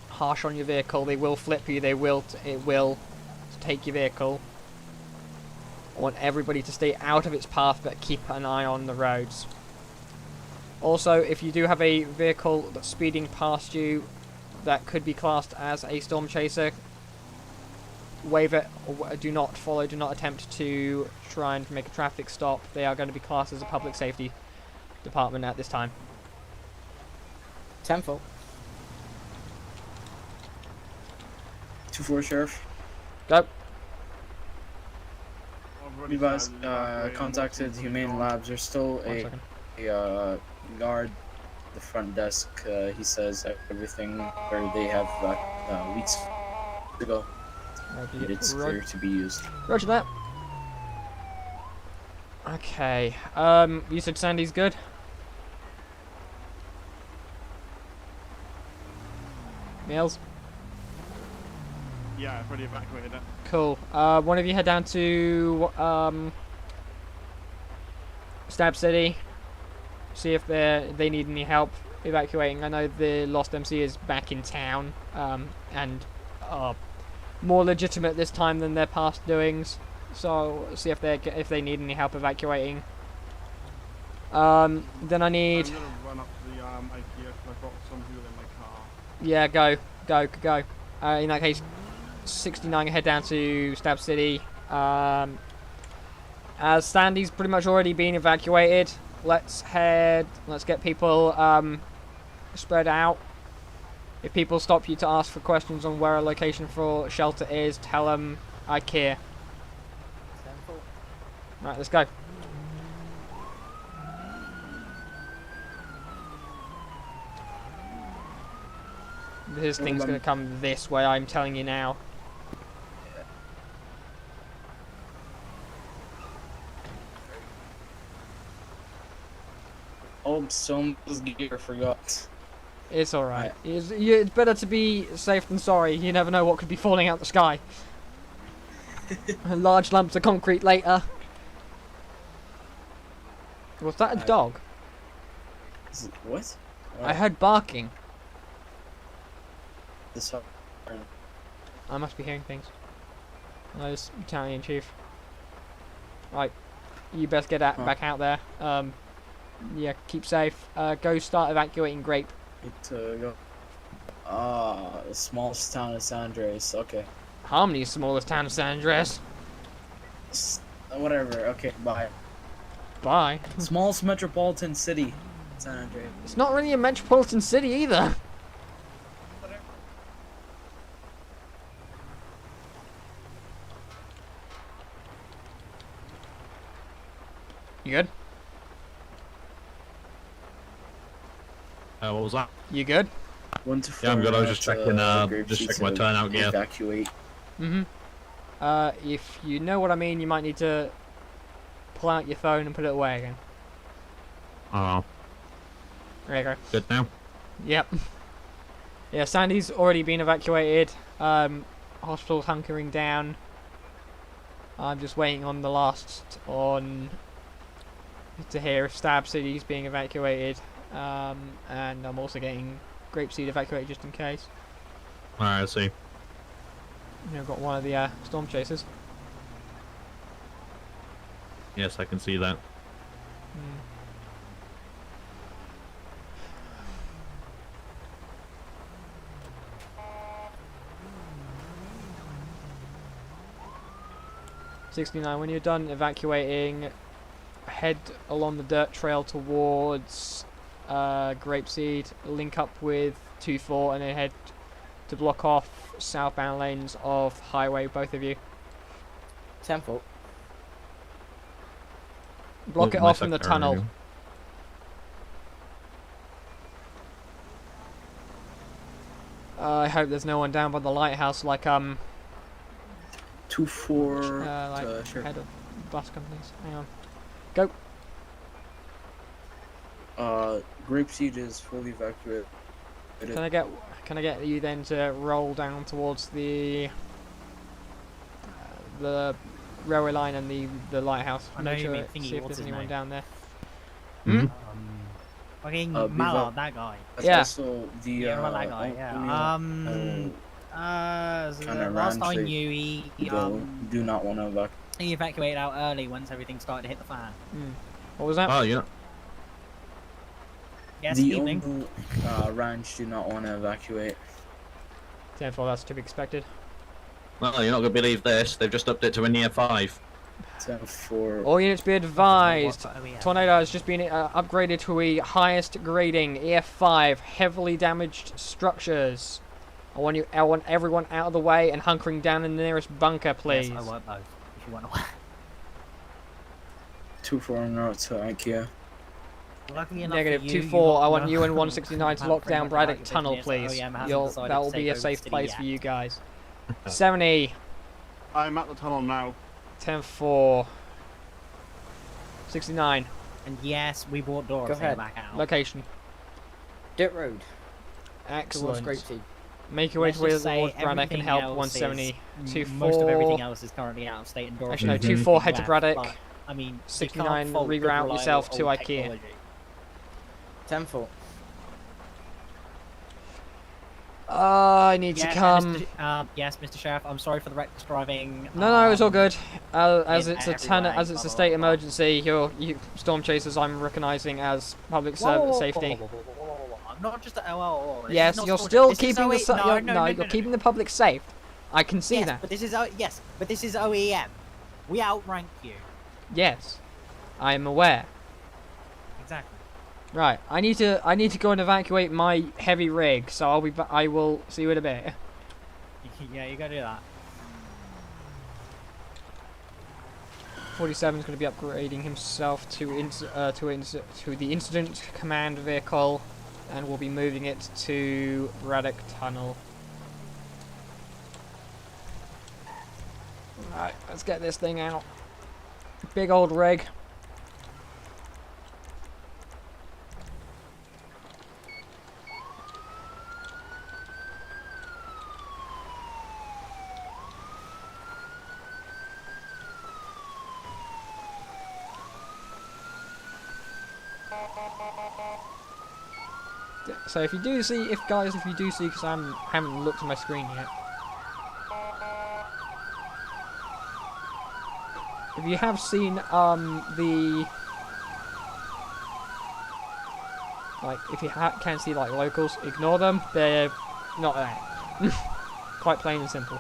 harsh on your vehicle. They will flip you. It will take your vehicle. I want everybody to stay out of its path, but keep an eye on the roads. Also, if you do have a vehicle that's speeding past you that could be classed as a storm chaser, wave it, or do not follow, do not attempt to try and make a traffic stop. They are going to be classed as a public safety department at this time. 10-4. 2-4 Sheriff. Go. You guys contacted Humane Labs. There's still 1 second. a guard at the front desk. He says everything where they have weeks to go. It's clear to be used. Roger that. Okay. You said Sandy's good? Meals? Yeah, I've already evacuated it. Cool. One of you head down to Stab City. See if they need any help evacuating. I know the Lost MC is back in town, and more legitimate this time than their past doings. So see if they need any help evacuating. Then I need. I'm gonna run up to the IKEA because I've got some fuel in my car. Yeah, go. In that case, 69 head down to Stab City. As Sandy's pretty much already been evacuated, let's get people spread out. If people stop you to ask for questions on where a location for shelter is, tell them IKEA. 10-4. Right, let's go. This thing's gonna come this way, I'm telling you now. Oh, someone's gear forgot. It's alright. It's better to be safe than sorry. You never know what could be falling out the sky. Large lumps of concrete later. Was that a dog? What? I heard barking. This I must be hearing things. This Battalion Chief. Right, you best get back out there. Yeah, keep safe. Go start evacuating Grape. Go. The smallest town is San Andreas. Okay. Harmony's smallest town of San Andreas. Whatever. Okay. Bye. Bye. Smallest metropolitan city, San Andreas. It's not really a metropolitan city either. You good? What was that? You good? Yeah, I'm good. I was just checking my turnout gear. Evacuate. If you know what I mean, you might need to pull out your phone and put it away again. Oh, There you go. good now. Yep. Yeah, Sandy's already been evacuated. Hospital's hunkering down. I'm just waiting on the last to hear if Stab City's being evacuated. And I'm also getting Grapeseed evacuated just in case. Alright, I see. I've got one of the storm chasers. Yes, I can see that. Mm. '69. When you're done evacuating, head along the dirt trail towards Grapeseed, link up with 2-4, and then head to block off southbound lanes of highway, both of you. 10-4. Block it My off from the sector tunnel. area. I hope there's no one down by the lighthouse, like 2-4. like sure. head of bus companies. Hang on. Grapeseed is fully evacuated. Can I get you then to roll down towards the railway line and the lighthouse? I know Make you sure, mean thingy, see if what's there's his anyone name? down there. Mhm. Fucking Beaver. Mallard, that guy. That's Yeah. also the Yeah, well, that guy, yeah. kinda Last I ran knew, he do not want to evacuate. he evacuated out early once everything started to hit the fan. What was that? Oh, you know. Yes, The evening. Onu ranch do not want to evacuate. 10-4, that's to be expected. Well, you're not gonna believe this. They've just upped it to a near 5. 10-4. All units be advised. Oh, yeah. Tornado has just been upgraded to a highest grading EF5, heavily damaged structures. I want everyone out of the way and hunkering down in the nearest bunker, please. Yes, I want both. If you want to. 2-4 north to IKEA. Luckily enough Negative for you, 2-4. I want you you and 169 to lock down Braddock Tunnel, please. That That will be a safe place for you guys. 70, I'm at the tunnel now. 10-4, 69. And yes, we bought doors Go ahead. back out. Location. Dirt road. Towards Excellent. Grapeseed. Make your way Let's just say towards Braddock and everything help else 170. is- 2-4. Most of everything else is currently out of state and Actually, no, Mhm. 2-4, head to Braddock. But, I mean, you 69, can't fault good, reroute reliable yourself to old IKEA. technology. 10-4. I need to Yes, come. yes, Mr. Sheriff. I'm sorry for the reckless driving. No, it's all good. As in it's a every way, as it's a blah, state blah, blah. emergency, you storm chasers, I'm recognising as public safety. I'm not just. This is Yes, not you're storm- still this is keeping the OE you're keeping the public safe. I can see yes, that. but this is but this is OEM. We outrank you. Yes, I am aware. Exactly. Right, I need to go and evacuate my heavy rig. So I will see you in a bit. Yeah, you gotta do that. 47 is going to be upgrading himself to the incident command vehicle, and we'll be moving it to Braddock Tunnel. Right, let's get this thing out. Big old rig. So if you do see, because I haven't looked at my screen yet. If you have seen if you can see like locals, ignore them. They're not there. Quite plain and simple.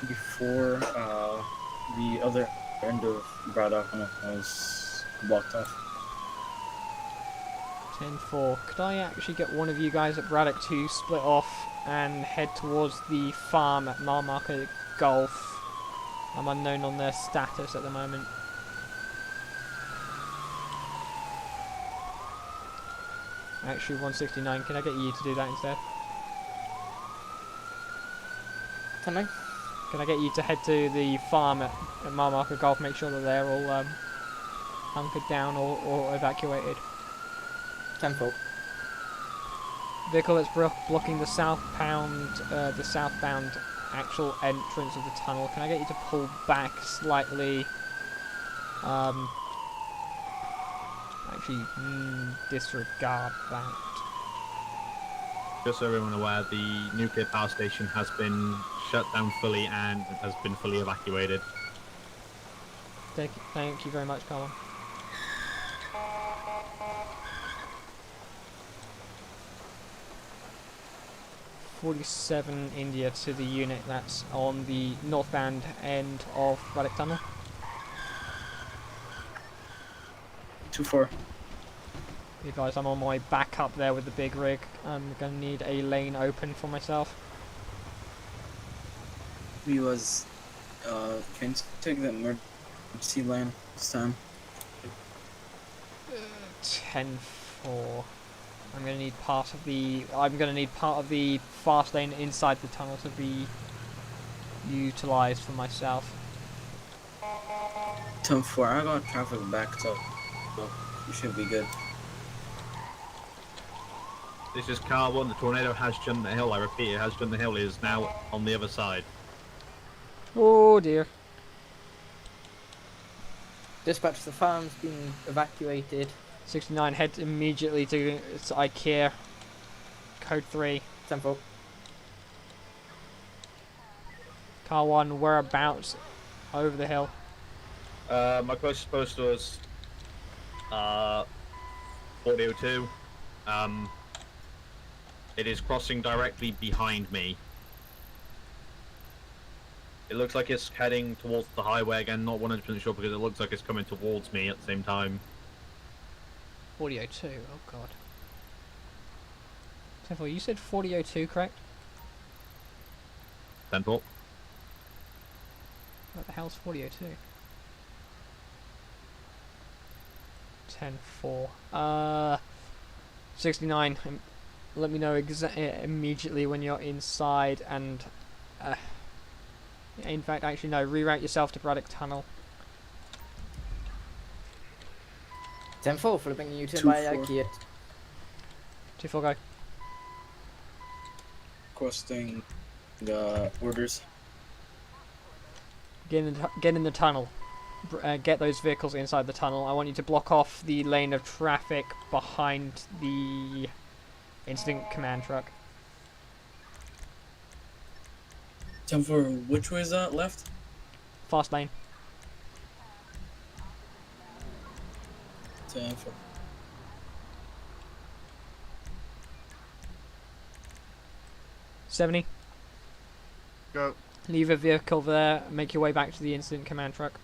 Before the other end of Braddock was blocked off. 10-4. Could I actually get one of you guys at Braddock to split off and head towards the farm at mile marker Golf? I'm unknown on their status at the moment. Actually, 169. Can I get you to do that instead? Can I? Can I get you to head to the farm at mile marker Golf? Make sure that they're all hunkered down or evacuated. 10-4. Vehicle that's blocking the southbound actual entrance of the tunnel. Can I get you to pull back slightly? Actually, disregard that. Just so everyone aware, the nuclear power station has been shut down fully and has been fully evacuated. Thank you very much, Colin. "47 India" to the unit that's on the northbound end of Sporadic Tunnel. 2-4. You guys, I'm on my way back up there with the big rig. I'm gonna need a lane open for myself. We was, can you take the emergency lane this time? 10-4. I'm gonna need part of the fast lane inside the tunnel to be utilized for myself. 10-4, I got traffic backed up, so we should be good. This is car 1, the tornado has jumped the hill, I repeat, it has jumped the hill, it is now on the other side. Oh dear. Dispatch, the farm's been evacuated. 69, head immediately to IKEA. Code 3. 10-4. Car 1, whereabouts over the hill? My closest post was 4002. It is crossing directly behind me. It looks like it's heading towards the highway again, not 100% sure because it looks like it's coming towards me at the same time. 4002, oh god. Careful, you said 4002, correct? 10-4. What the hell's 4002? 10-4. 69. Let me know immediately when you're inside and... in fact, actually no, reroute yourself to Sporadic Tunnel. 10-4, flipping you to my 2-4. IKEA. 2-4, go. Requesting the orders. Get in the tunnel. Get those vehicles inside the tunnel. I want you to block off the lane of traffic behind the incident command truck. 10-4, which way is that? Left? Fast lane. 10-4. Go. Leave a vehicle there, make your way back to the incident command truck.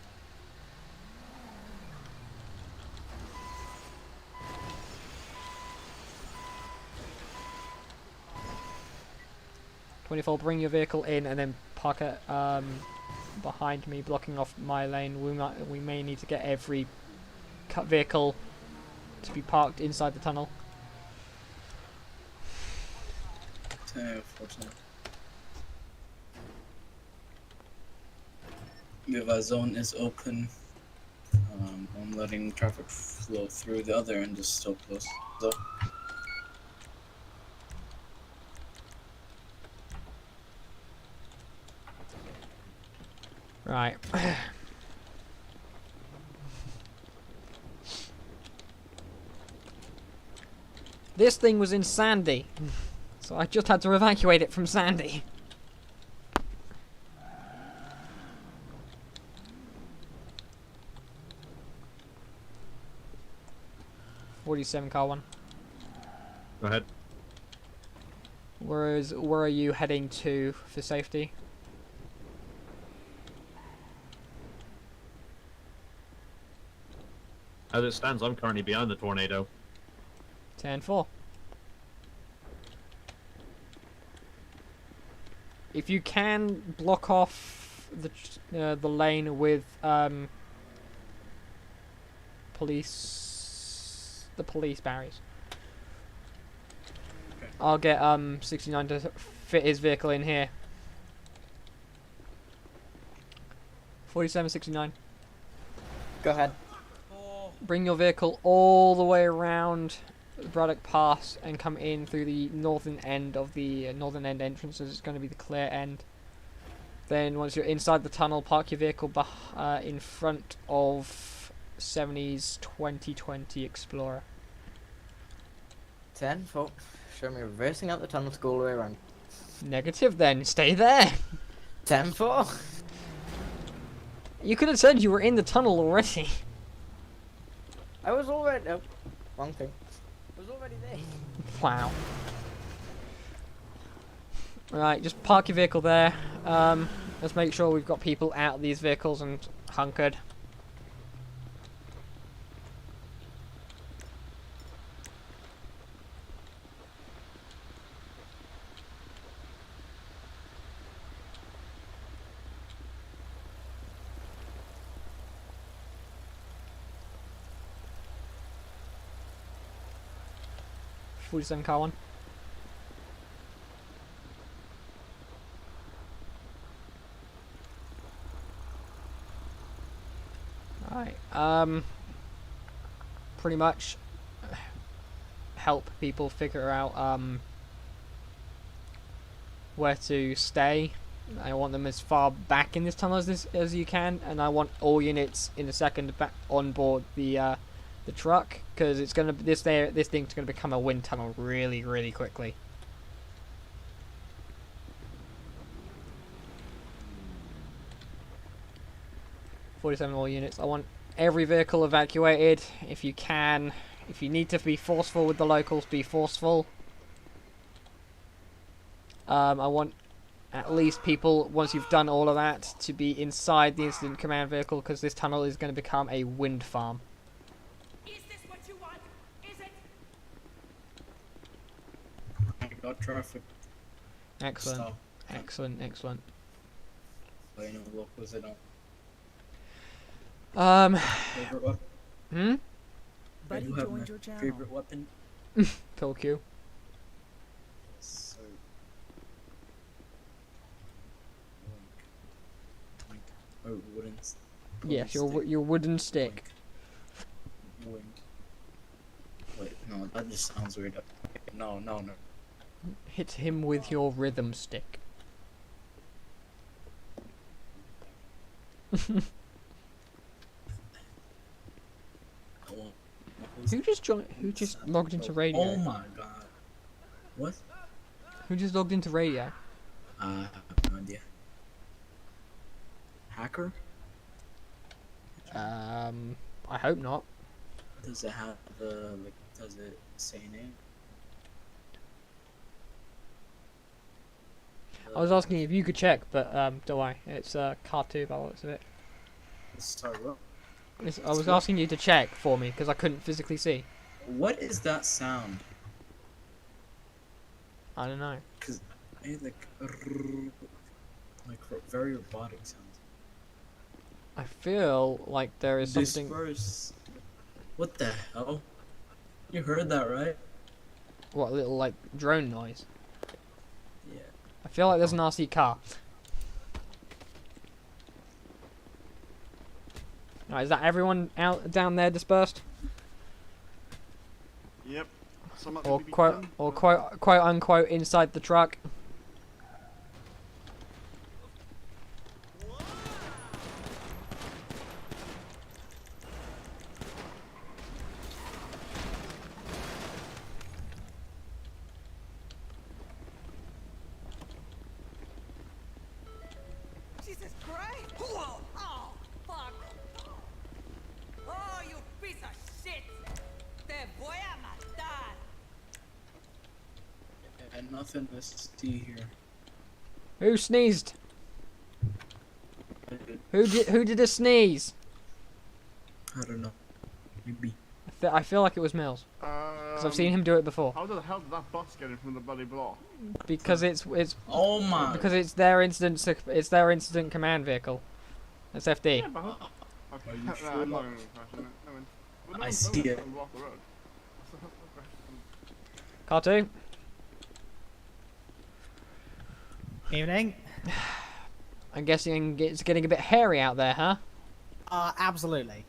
"24, bring your vehicle in and then park it behind me, blocking off my lane. We may need to get every vehicle to be parked inside the tunnel." 10-4. If a zone is open, I'm letting traffic flow through. The other end is still closed. So, Right. This thing was in Sandy, so I just had to evacuate it from Sandy. "47, car 1. Go ahead. Where are you heading to for safety? As it stands, I'm currently behind the tornado. 10-4. If you can block off the lane with the police barriers. Okay. I'll get 69 to fit his vehicle in here. 47, 69. Go ahead. Bring your vehicle all the way around Braddock Pass and come in through the northern end of the northern end entrances. It's going to be the clear end. Then once you're inside the tunnel, park your vehicle in front of 70s 2020 Explorer. 10-4. Show me reversing out the tunnel to go all the way around. Negative then, stay there. 10-4. You could have said you were in the tunnel already. I was already. No, wrong thing. I was already there. Wow. Right, just park your vehicle there. Let's make sure we've got people out of these vehicles and hunkered. Fully car one. Alright, pretty much help people figure out where to stay. I want them as far back in this tunnel as you can, and I want all units in a second back on board the truck, because it's gonna this thing's gonna become a wind tunnel really quickly. "47 all units. I want every vehicle evacuated if you can. If you need to be forceful with the locals, be forceful. I want at least people, once you've done all of that, to be inside the incident command vehicle, because this tunnel is going to become a wind farm." Is this what you want? Is it? I got traffic. Excellent. Stop. Excellent. I know locals I don't. Favorite weapon? I Buddy do have joined my your channel. favorite weapon. Pill Q. So, wink. Oh, wooden. Yes, your wooden stick. Wink. Wait, no, that just sounds weird. No. Hit him with your rhythm stick. Who just logged into radio? Oh my god. What? Who just logged into radio? I have no idea. Hacker? I hope not. Does it have does it say name? I was asking if you could check, but don't worry. It's car 2 by the looks of it. Sorry, what? I was asking you to check for me because I couldn't physically see. What is that sound? I don't know. Cause I hear like very robotic sounds. I feel like there is something. Disperse. What the hell? You heard that, right? What, a little like drone noise? Yeah. I feel like there's an RC car. Right, is that everyone out down there dispersed? Yep. Some Or quote unquote inside the truck? Jesus Christ! Whoa! Oh, fuck! Oh, you piece of shit! Te voy a matar! And nothing to see here. Who sneezed? Who did a sneeze? I don't know. Maybe. I feel like it was Mills because I've seen him do it before. How the hell did that bus get in from the bloody block? Because it's Oh my. because it's their incident command vehicle. That's FD. Yeah, but okay. Are you Nah, sure I'm not about- even question it. No one. Well, I no see one it. can block the road. Car 2. Evening. I'm guessing it's getting a bit hairy out there, huh? Absolutely.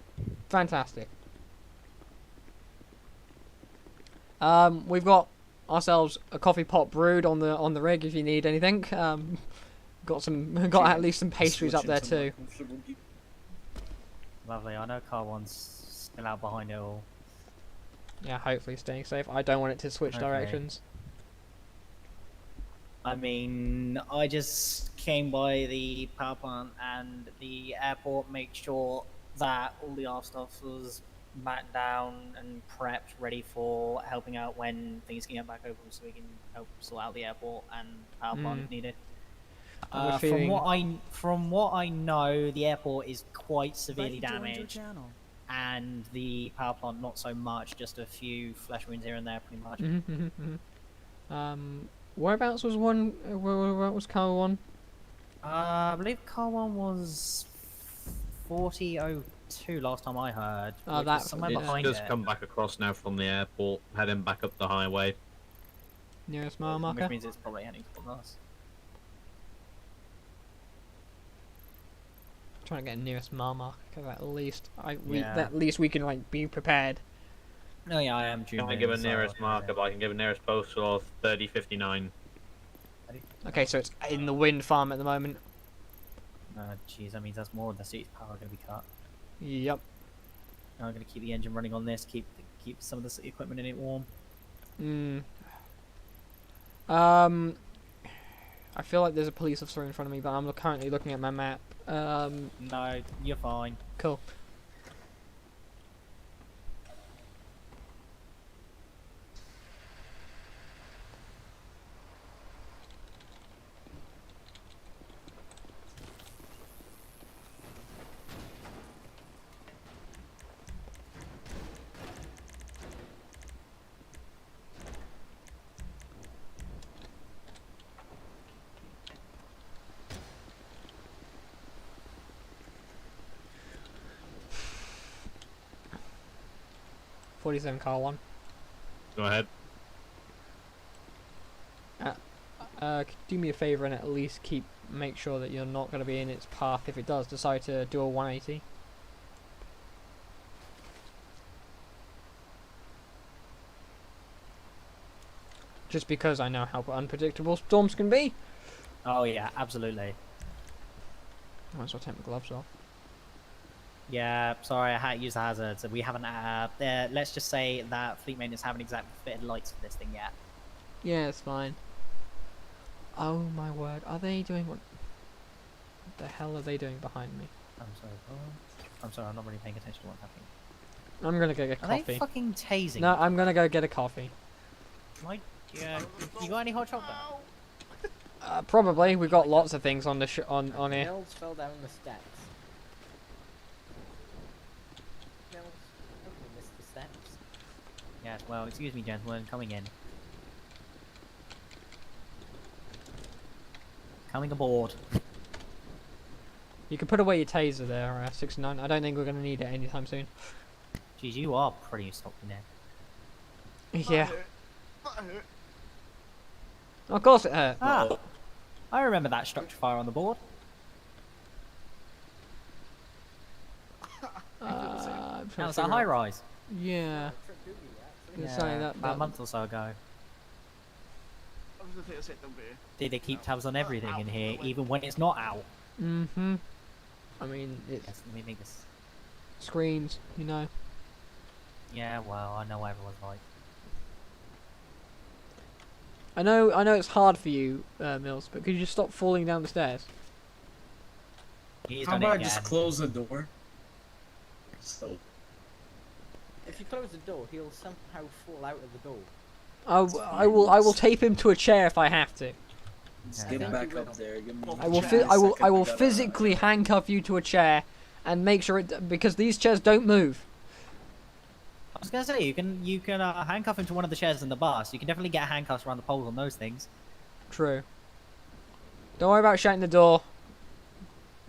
Fantastic. We've got ourselves a coffee pot brewed on the rig if you need anything. Got at least some pastries up there too. Lovely. I know car one's still out behind it all. Yeah, hopefully staying safe. I don't want it to switch Okay. directions. I mean, I just came by the power plant and the airport, make sure that all the our stuff was back down and prepped, ready for helping out when things can get back open, so we can help sort out the airport and power plant if needed. I have a feeling- From what I know, the airport is quite severely damaged, and the power plant not so much, just a few flesh wounds here and there, pretty much. Whereabouts was one? Where was car one? I believe car one was 4002 last time I heard. Oh, which that- was somewhere yeah. behind Just it. come back across now from the airport, heading back up the highway. Nearest mile Which marker. means it's probably heading towards us. Trying to get nearest mile marker because at least Yeah. at least we can like be prepared. No, yeah, I am I tuned can't in. give a so, nearest marker, yeah. but I can give a nearest postal of 3059. Okay, so it's in the wind farm at the moment. Jeez, that means that's more of the city's power going to be cut. Yep. I'm going to keep the engine running on this, keep some of the city equipment in it warm. I feel like there's a police officer in front of me, but I'm currently looking at my map. No, you're fine. Cool. .47 car one. Go ahead. Do me a favour and at least make sure that you're not going to be in its path if it does decide to do a 180. Just because I know how unpredictable storms can be. Oh yeah, absolutely. Might as well take my gloves off. Yeah, sorry, I had to use the hazards. We haven't, let's just say that fleet maintenance haven't exactly fitted lights for this thing yet. Yeah, it's fine. Oh my word, are they doing what the hell are they doing behind me? I'm sorry, I'm sorry, I'm not really paying attention to what's happening. I'm gonna go get Are they coffee. fucking tasing? No, I'm gonna go get a coffee. Yeah, you got any hot chocolate? Probably. We've got lots of things on the on here. Mills fell down the steps. Mills, hopefully missed the steps. Yes, well, excuse me, gentlemen, coming in. Coming aboard. You can put away your taser there, 69. I don't think we're gonna need it anytime soon. Jeez, you are pretty stocky now. Yeah. Of course it hurt. Ah, I remember that structure fire on the board. I'm trying That to was a figure high out- rise. Yeah. Gonna say that, about a month or so ago. I was gonna take a sit down here. Did they keep tabs on everything in here, even when it's not out? Mm-hmm. I mean, it's Yes, let me make this. screens, you know. Yeah, well, I know what everyone's like. I know it's hard for you, Mills, but could you just stop falling down the stairs? He's How done about it I just again. close the door? So If you close the door, he'll somehow fall out of the door. I will tape him to a chair if I have to. just Yeah, get I back think up there. Give me I will just a I will second, gotta- physically handcuff you to a chair and make sure because these chairs don't move. I was gonna say you can handcuff him to one of the chairs in the bus. You can definitely get handcuffs around the poles on those things. True. Don't worry about shutting the door.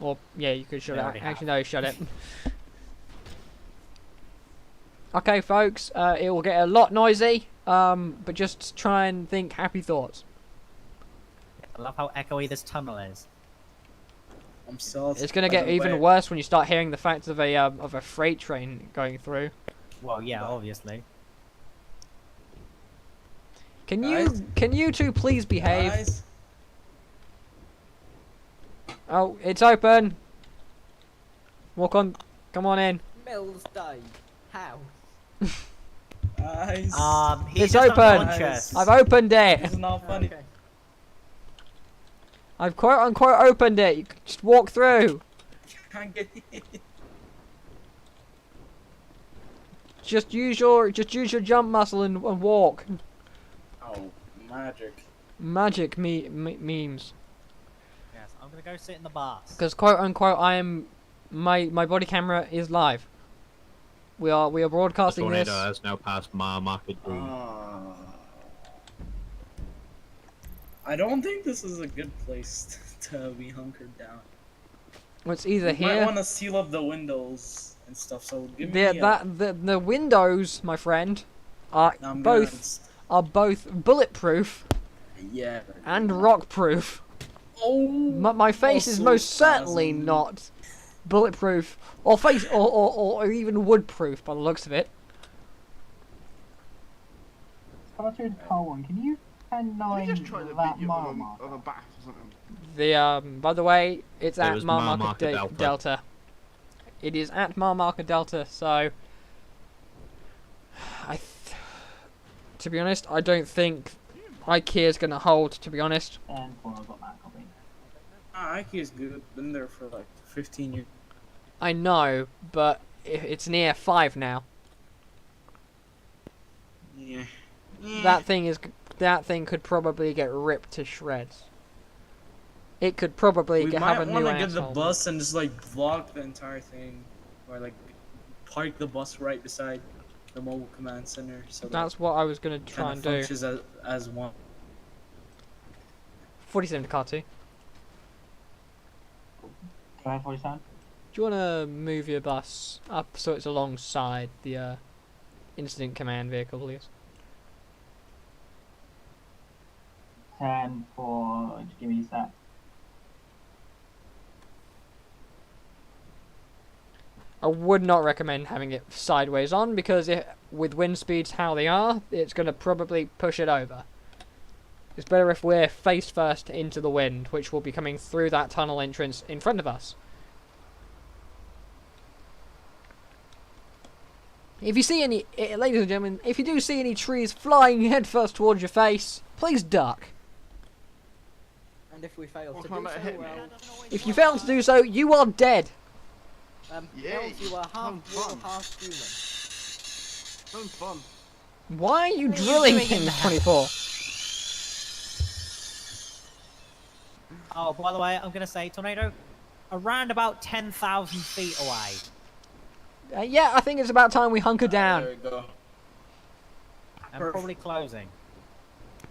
Or yeah, you could shut They it. already Actually, no, shut it. Okay, folks. It will get a lot noisy. But just try and think happy thoughts. I love how echoey this tunnel is. I'm still. It's gonna by get the even way, worse when you start hearing the fact of a freight train going through. Well, yeah, obviously. Can Guys? you two please behave? Guys, Oh, it's open. Walk on. Come on in. Mills died. How? Guys, He's It's just open. unconscious. I've opened it. this is not funny. Okay. I've quote unquote opened it. You can just walk through. Can't get in. Just use your jump muscle and walk. Oh, magic. Magic memes. Yes, I'm gonna go sit in the bus. Because quote unquote, my body camera is live. We are The broadcasting tornado this. has now passed Mile Market Green. I don't think this is a good place to be hunkered down. It's either You might here. want to seal up the windows and stuff. So give The, me the windows, my friend, are I'm both bulletproof yeah. and rockproof. Oh. My face is also most certainly spasm. not bulletproof or or even woodproof by the looks of it. Cartoon Colin, can you Did 10-9 he just try to that beat you mile on marker? a bat or something? The by the way, it's It at was mile mile marker marker Delta. It is at mile marker Delta. So, to be honest, I don't think IKEA is gonna hold. To be honest, And well, I've got that copy. Ike is good. Been there for like 15 years. I know, but it's near 5 now. Yeah. That thing could probably get ripped to shreds. It could probably We have might a new want to get the asshole. bus and just like block the entire thing, or like park the bus right beside the mobile command center, so That's what I was gonna try and that do. functions as one. 47 to car 2. Go ahead, 47. Do you want to move your bus up so it's alongside the incident command vehicle, please? 10 for. Just give me a sec. I would not recommend having it sideways on because with wind speeds how they are, it's going to probably push it over. It's better if we're face first into the wind, which will be coming through that tunnel entrance in front of us. If you see any, ladies and gentlemen, if you do see any trees flying headfirst towards your face, please duck. And if we fail Well, to come do on, so, hit me. well, If you fail to do so, you are dead. Yay, Mills, you are half fun, real, fun. half human. Sounds fun. Why are you What are you drilling doing in in there? 24? Oh, by the way, I'm gonna say tornado around about 10,000 feet away. Yeah, I think it's about time we hunker down. There we go. And Perfect. probably closing.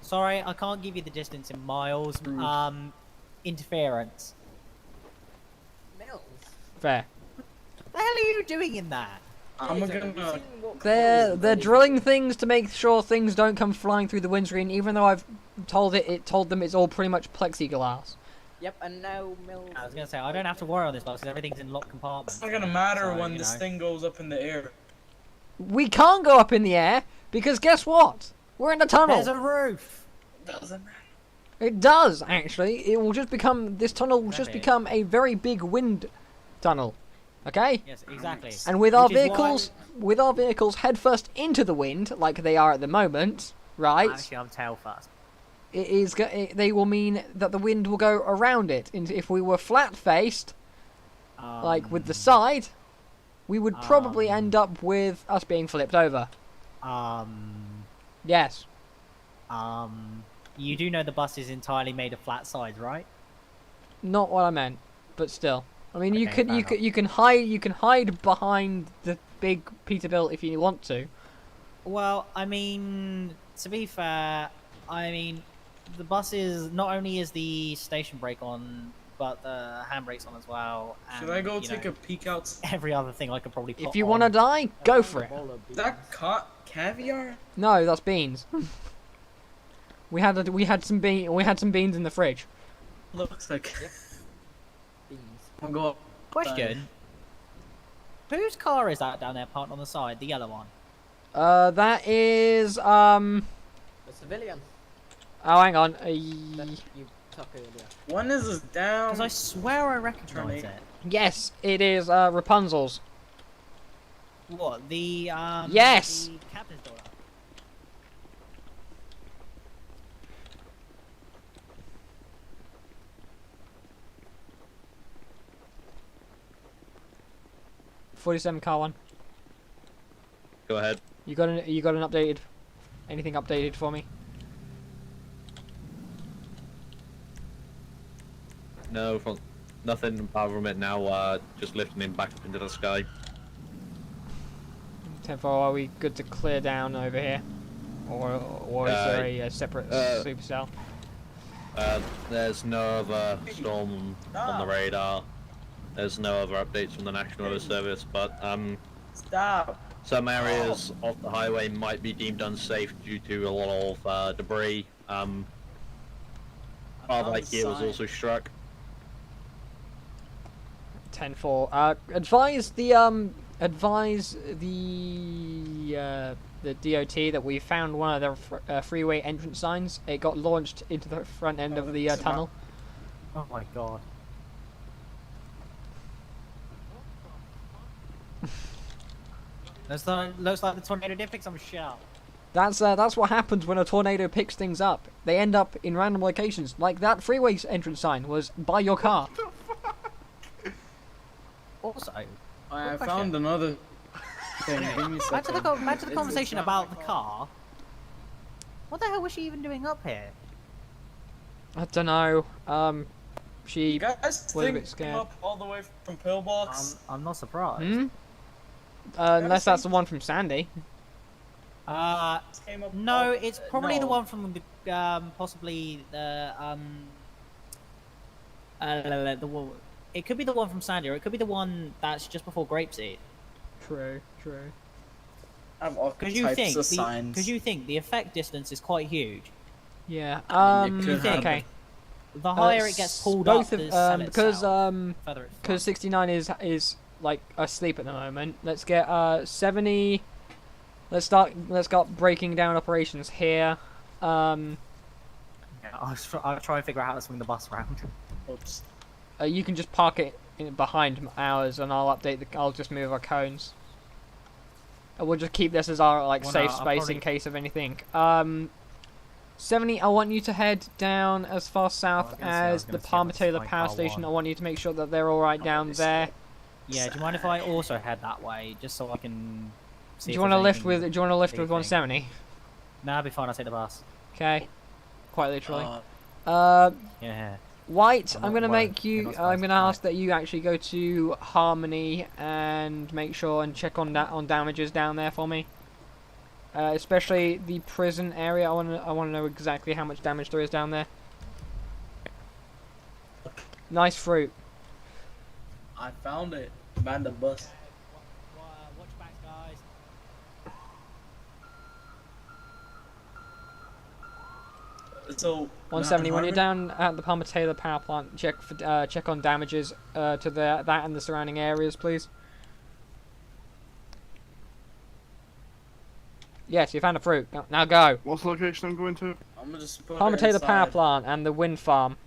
Sorry, I can't give you the distance in miles. Interference. Mills. Fair. What the hell are you doing in that? I'm Have you gonna. seen what They're causes drilling things to make sure things don't come flying through the windscreen, even though I've told them it's all pretty much plexiglass. Yep, and now Mills. I was gonna say I don't have to worry on this bus because everything's in locked It's compartments. not gonna matter So, when you this know. thing goes up in the air. We can't go up in the air because guess what? We're in a tunnel. There's a roof. Doesn't matter. It does actually. It will just become this tunnel will just Okay. become a very big wind tunnel. Okay? Yes, exactly. And with our Which is why- vehicles headfirst into the wind like they are at the moment, right? Actually, I'm tail fast. They will mean that the wind will go around it. And if we were flat-faced, like with the side, we would probably end up with us being flipped over. Yes. You do know the bus is entirely made of flat sides, right? Not what I meant, but still. I mean, Okay, fair you can hide behind the big Peterbilt if you want to. Well, I mean, to be fair, I mean, the bus is not only is the station brake on, but the handbrake's on as well. And, Should I go you take know, a peek out? every other thing I could probably put If you on. want to die, go for it. Is that caviar? No, that's beans. we had some beans in the fridge. Looks like. Beans. I'll go up. Question. Whose car is that down there parked on the side? The yellow one? That is The civilian Oh, hang on. that you took earlier. One is down. Because I swear I recognise Tornadic. it. Yes, it is Rapunzel's. What, the, Yes! the captain's daughter? .47 car one. Go ahead. You got an updated, anything updated for me? No, nothing apart from it now. Just lifting him back up into the sky. 10-4, are we good to clear down over here? Or is there a separate supercell? There's no other storm on the radar. There's no other updates from the National Weather Service, but Stop. some areas off the highway might be deemed unsafe due to a lot of debris. Wildlife gear was also struck. 10-4. Advise the DOT that we found one of the freeway entrance signs. It got launched into the front end of the tunnel. Oh my god. Looks like the tornado did pick some shit up. That's what happens when a tornado picks things up. They end up in random locations. Like that freeway entrance sign was by your car. Also, I found another thing. Give me a back to second. the conversation about the car. What the hell was she even doing up here? I don't know. She You guys was a think bit scared. up all the way from Pillbox? I'm not surprised. Hmm? Unless that's the one from Sandy. Came up No, all- it's probably the no. one from the possibly the it could be the one from Sandy, or it could be the one that's just before Grapeseed. True, true. I have all Because types of signs. you think the effect distance is quite huge. Yeah. it could happen. Okay. The higher it gets pulled both up, of, the cell because itself, further it because flies. 69 is like asleep at the moment. Let's get 70. Let's start breaking down operations here. Yeah, I'll try and figure out how to swing the bus around. Oops. You can just park it behind ours, and I'll update the. I'll just move our cones. And we'll just keep this as our Well, no, safe I'll space probably- in case of anything. 70. I want you to head down as far south as the Palmer Taylor Power Station. I want you to make sure that they're all right down there. Yeah, do you mind if I also head that way, just so I can see? Do you want to lift with? Do you want to lift with 170? Nah, I'll be fine. I'll take the bus. Okay. Quite literally. Yeah. White, I'm I'm not gonna worried. make You're you. not I'm supposed gonna to ask that you actually go to Harmony and make sure and check on damages down there for me. Especially the prison area. I wanna know exactly how much damage there is down there. Nice fruit. I found it. Man, the bus. Watch back, guys. So 170. When you're Harmony- down at the Palmer Taylor power plant, check on damages to that and the surrounding areas, please. Yes, you found a fruit. Now go. What's the location I'm going to? I'm gonna just put Palmer it Taylor power inside. plant and the wind farm.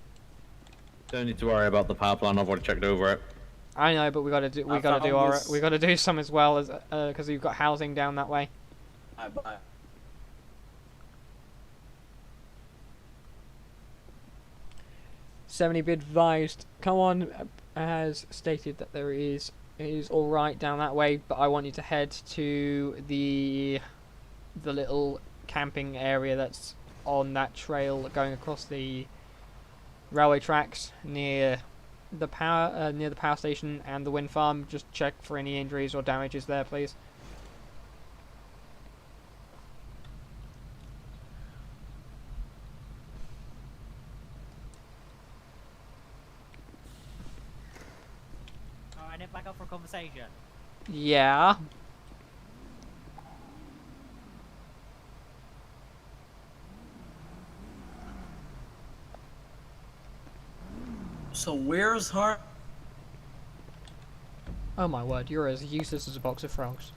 Don't need to worry about the power plant. I've already checked over it. I know, but we gotta do we gotta do some as well as because we've got housing down that way. Bye. 70 be advised. Come on, has stated that there is it is all right down that way, but I want you to head to the little camping area that's on that trail going across the railway tracks near the power station and the wind farm. Just check for any injuries or damages there, please. Alright, back up for a conversation. Yeah. So where's Har? Oh my word, you're as useless as a box of frogs.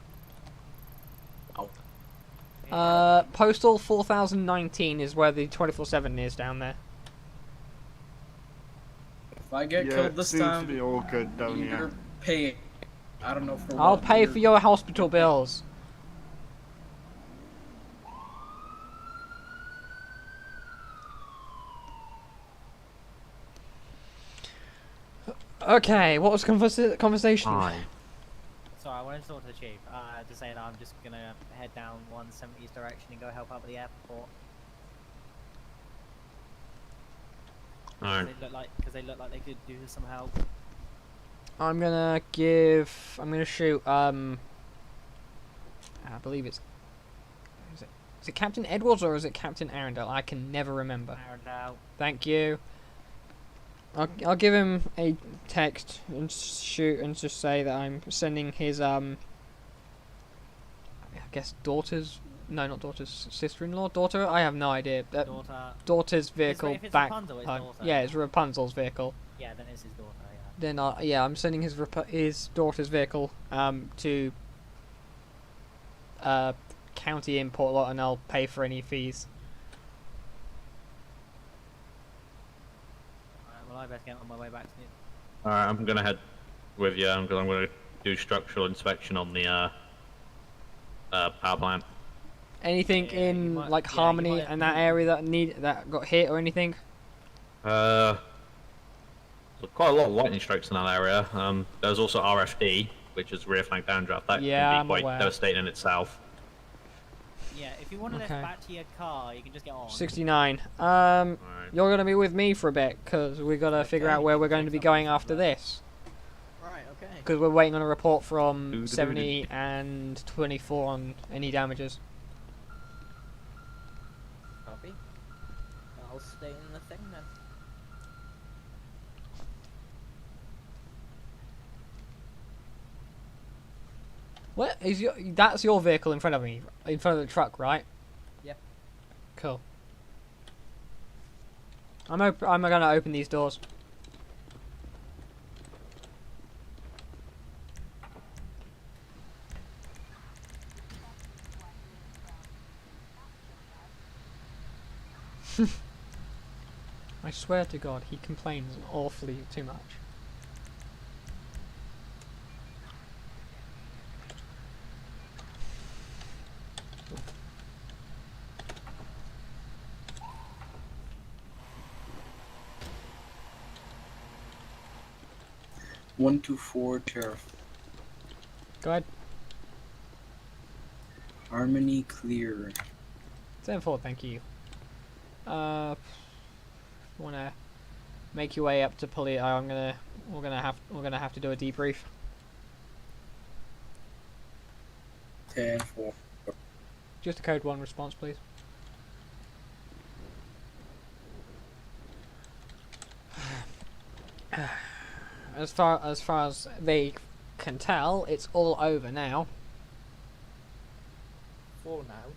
Oh. Postal 4019 is where the 24/7 is down there. If I get Yeah, killed it this seems to time, be all good down you're here. paying. I don't know for I'll what. pay for your hospital bills. Okay, what was the conversation? Hi. Sorry, I wanted to talk to the chief. To say that I'm just gonna head down 170's direction and go help out with the airport. Alright. Because they look like they could do some help. I'm gonna shoot, I believe is it Captain Edwards or is it Captain Arundel? I can never remember. Arundel. Thank you. I'll give him a text and shoot and just say that I'm sending his I guess sister-in-law, daughter. I have no idea. Daughter's vehicle if it's back. Rapunzel, it's daughter. Yeah, it's Rapunzel's vehicle. Yeah, then it's his daughter. Then I'm sending his daughter's vehicle to county import lot, and I'll pay for any fees. Well, I best get on my way back to you. Alright, I'm gonna head with you. I'm gonna do structural inspection on the power plant. Anything in like Harmony and that area that got hit or anything? So quite a lot of lightning strikes in that area. There's also RFD, which is rear flank downdraft. That can be quite devastating in itself. Yeah, if you want to lift back to your car, you can just get on. 69. You're gonna be with me for a bit because we gotta figure out where we're going to be going after this. Right, okay. Because we're waiting on a report from 70 and 24 on any damages. Copy. I'll stay in the thing then. What is that's your vehicle in front of me, in front of the truck, right? Yep. Cool. I'm gonna open these doors. I swear to God, he complains awfully too much. One, two, four, Sheriff. Go ahead. Harmony clear. 7-4, thank you. Wanna make your way up to Polito? We're gonna have to do a debrief. 10-4. Just a code 1 response, please. As far as they can tell, it's all over now. For now.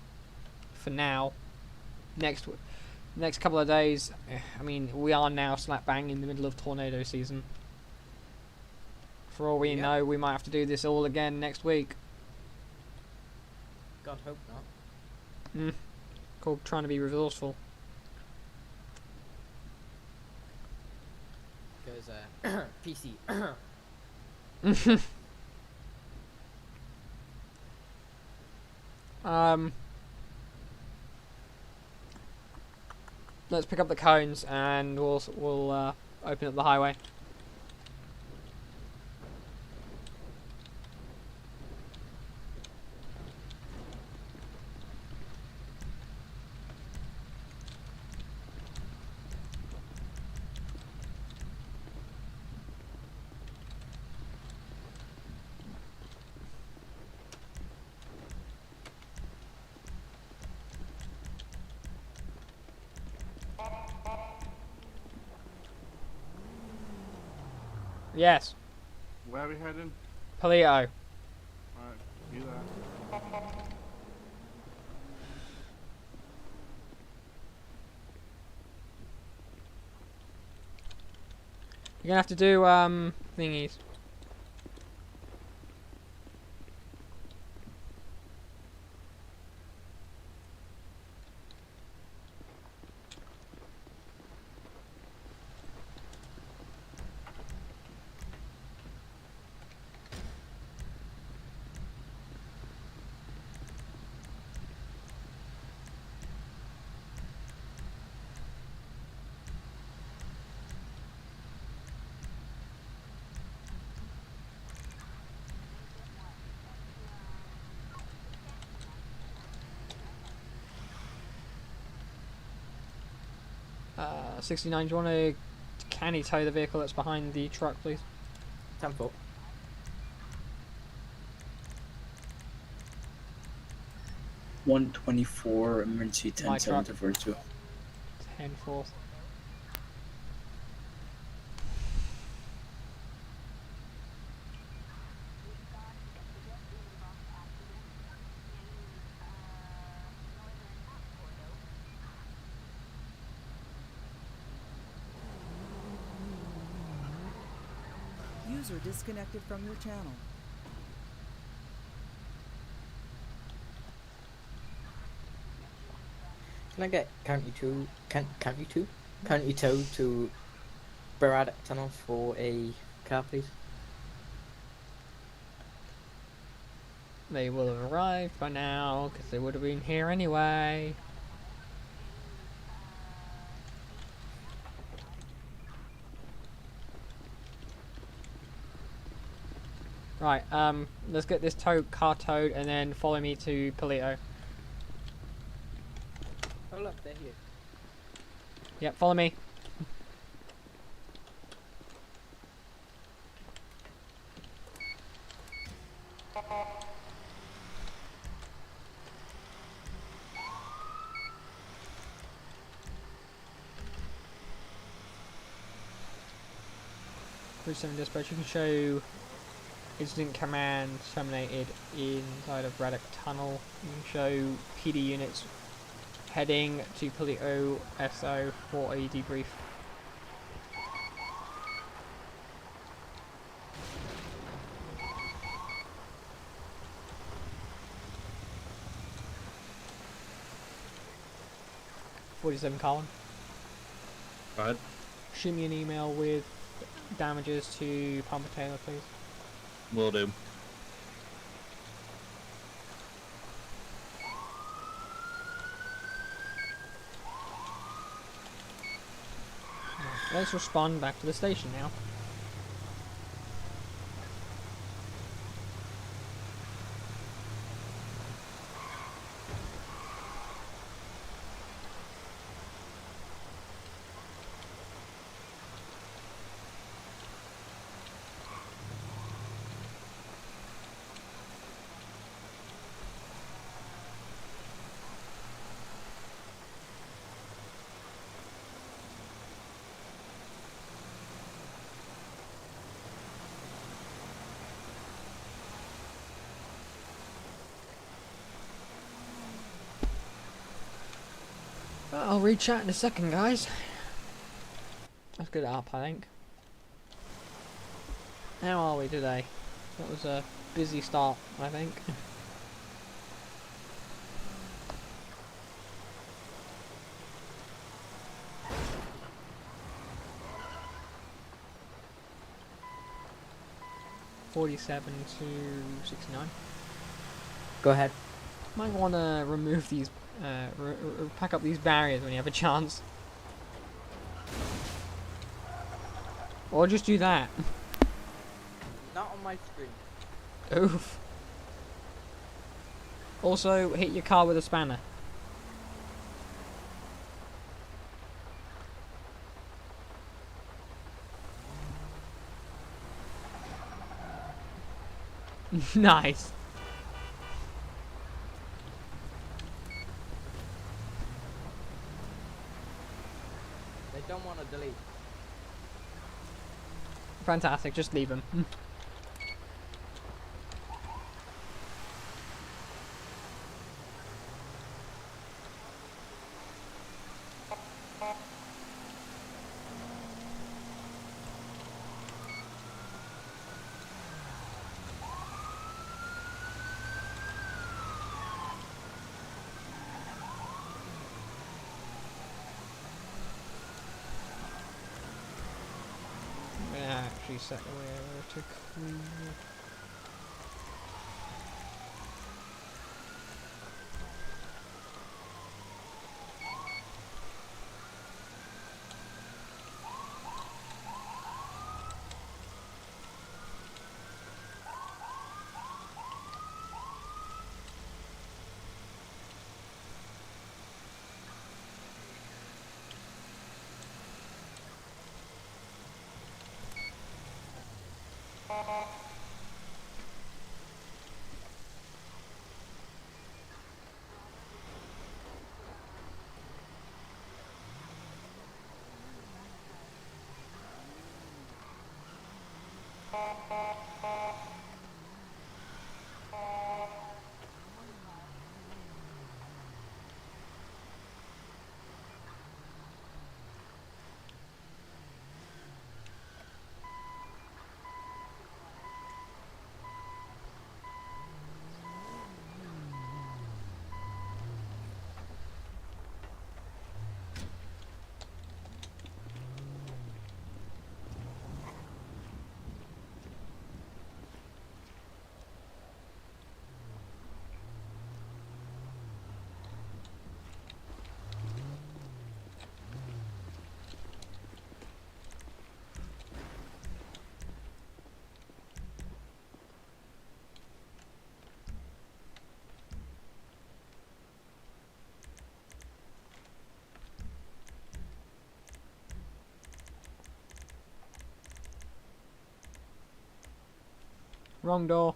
For now. Next couple of days, I mean, we are now slap bang in the middle of tornado season. For all we know, we might have to do this all again next week. God hope not. Called trying to be resourceful. Goes PC. Let's pick up the cones and we'll open up the highway. Yes. Where are we heading? Polito. Right, you there. You're gonna have to do thingies. 69, do you want to canny tow the vehicle that's behind the truck, please? 10-4. $124 emergency My 10 truck. 7 10-4. User disconnected from your channel. Can I get County Tow to Sporadic tunnel for a car, please? They will have arrived by now, because they would have been here anyway. Right, let's get this car towed and then follow me to Polito. Oh look, they're here. Yep, follow me. Seven dispatch, you can show incident command terminated inside of Braddock Tunnel. You can show PD units heading to Polito SO for a debrief. .47 Colin. Go ahead. Shoot me an email with damages to Palmer Taylor, please. Will do. Let's respond back to the station now. I'll re-chat in a second, guys. Let's get it up, I think. How are we today? That was a busy start, I think. .47 to 69. Go ahead. Might want to remove these, pack up these barriers when you have a chance. Or just do that. Not on my screen. Oof. Also, hit your car with a spanner. Nice. They don't want to delete. Fantastic, just leave them. Actually set where to clear. Wrong door.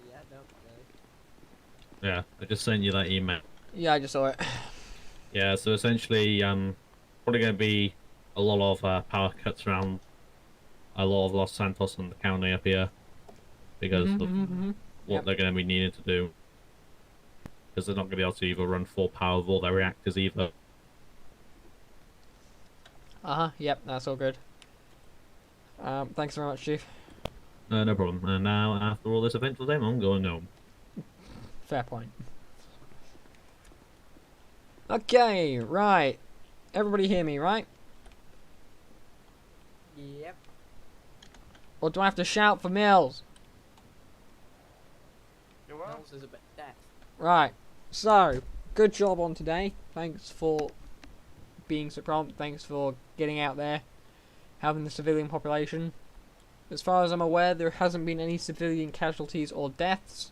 Yeah, no, Yeah, I just sent you that email. Yeah, I just saw it. Yeah, so essentially, probably going to be a lot of power cuts around a lot of Los Santos and the county up here because of what they're going to be needing to do. Because they're not going to be able to either run full power of all their reactors either. Yep, that's all good. Thanks very much, Chief. No problem. And now, after all this eventful day, I'm going home. Fair point. Okay, right. Everybody hear me, right? Yep. Or do I have to shout for Mills? Mills is a bit deaf. Right. So, good job on today. Thanks for being so prompt. Thanks for getting out there, helping the civilian population. As far as I'm aware, there hasn't been any civilian casualties or deaths.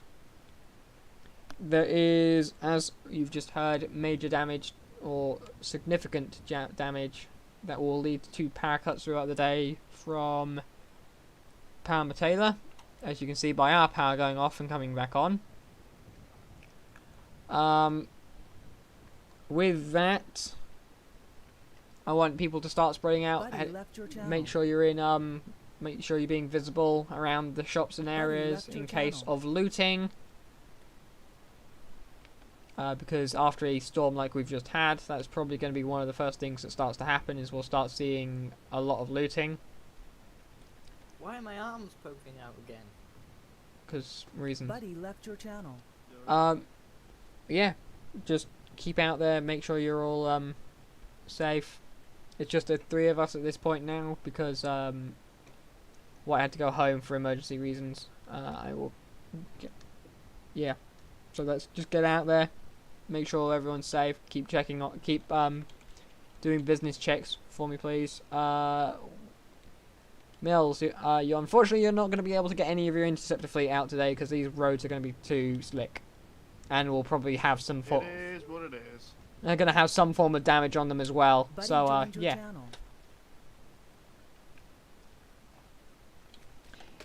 There is, as you've just heard, major damage or significant damage that will lead to power cuts throughout the day from Power Taylor, as you can see by our power going off and coming back on. With that, I want people to start spreading out. Make sure you're in. Make sure you're being visible around the shops and areas in case of looting. Because after a storm like we've just had, that's probably going to be one of the first things that starts to happen. Is we'll start seeing a lot of looting. Why are my arms poking out again? Because reasons. Buddy left your channel. Yeah, just keep out there. Make sure you're all safe. It's just the three of us at this point now because White had to go home for emergency reasons. Yeah. So let's just get out there. Make sure everyone's safe. Keep checking on. Keep doing business checks for me, please. Mills, you unfortunately you're not going to be able to get any of your interceptor fleet out today because these roads are going to be too slick, and we'll probably have some form. It is what it is. They're going to have some form of damage on them as well. Buddy So yeah. channel.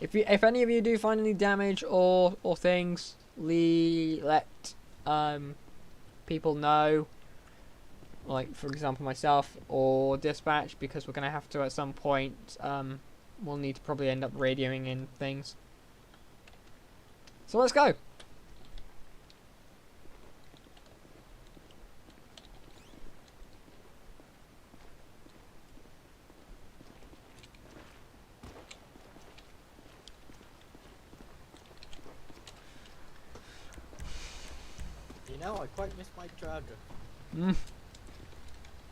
If any of you do find any damage or things, let people know, like for example myself or dispatch, because we're gonna have to at some point we'll need to probably end up radioing in things. So let's go. You know, I quite miss my charger.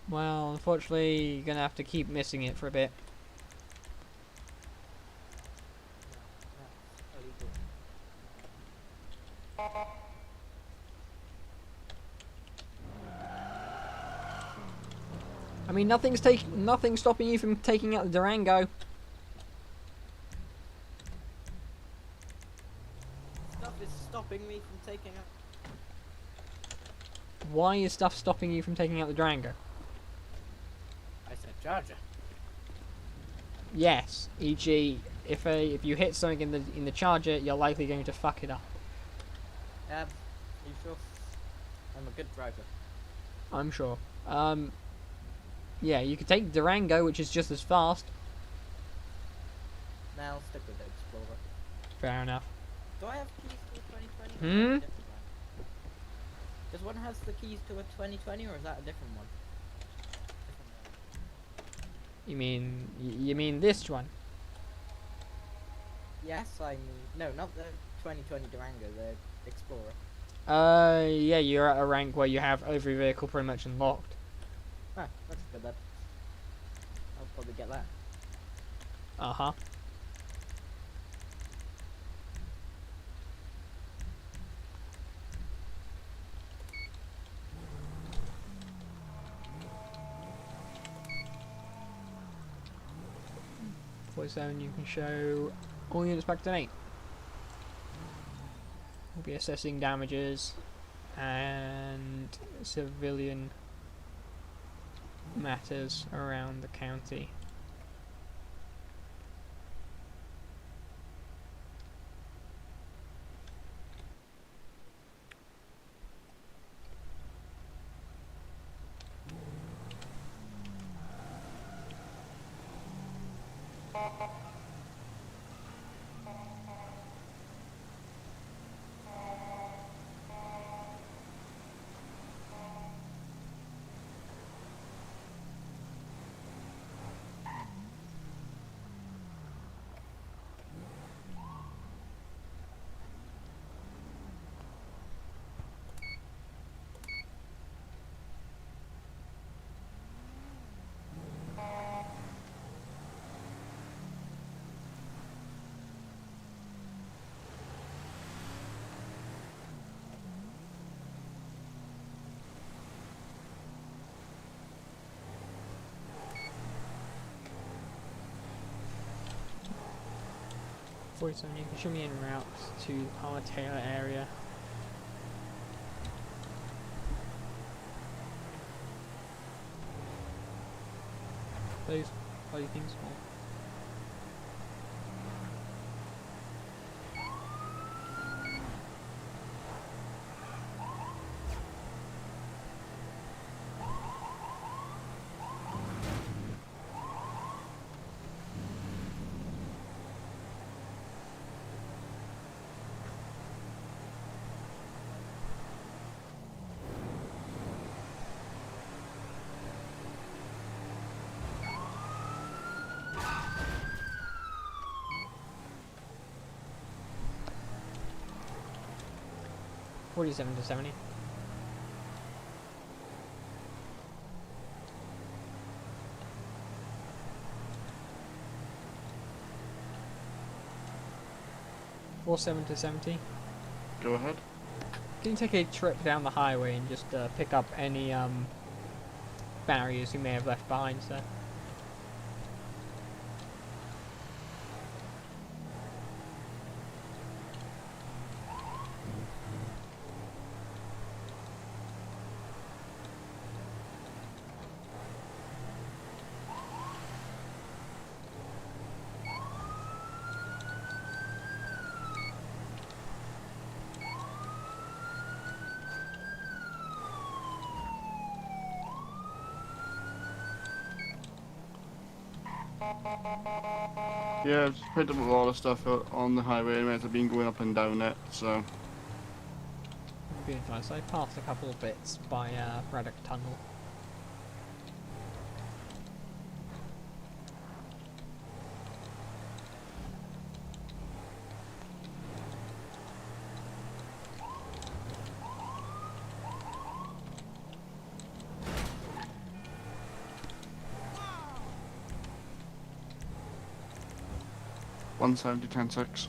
Well, unfortunately, you're gonna have to keep missing it for a bit. mean, nothing's stopping you from taking out the Durango. Stuff is stopping me from taking out. Why is stuff stopping you from taking out the Durango? I said charger. Yes, e.g., if you hit something in the charger, you're likely going to fuck it up. Are you sure? I'm a good driver. I'm sure. Yeah, you could take Durango, which is just as fast. Now stick with the Explorer. Fair enough. Do I have keys to a 2020? Hmm? Does one has the keys to a 2020, or is that a different one? You mean this one? Yes, I mean no, not the 2020 Durango, the Explorer. Yeah, you're at a rank where you have every vehicle pretty much unlocked. Ah, that's good then. I'll probably get that. Uh-huh. Voice zone, you can show all units back to 8. We'll be assessing damages and civilian matters around the county. Voice zone, you can show me en route to our Taylor area. Please, bloody things small. $47 to $70. $47 to $70. Go ahead. Can you take a trip down the highway and just pick up any barriers you may have left behind, sir? Yeah, I've just picked up a lot of stuff on the highway anyways. I've been going up and down it, so. Be advised, I passed a couple of bits by Braddock Tunnel. $170, 10-6.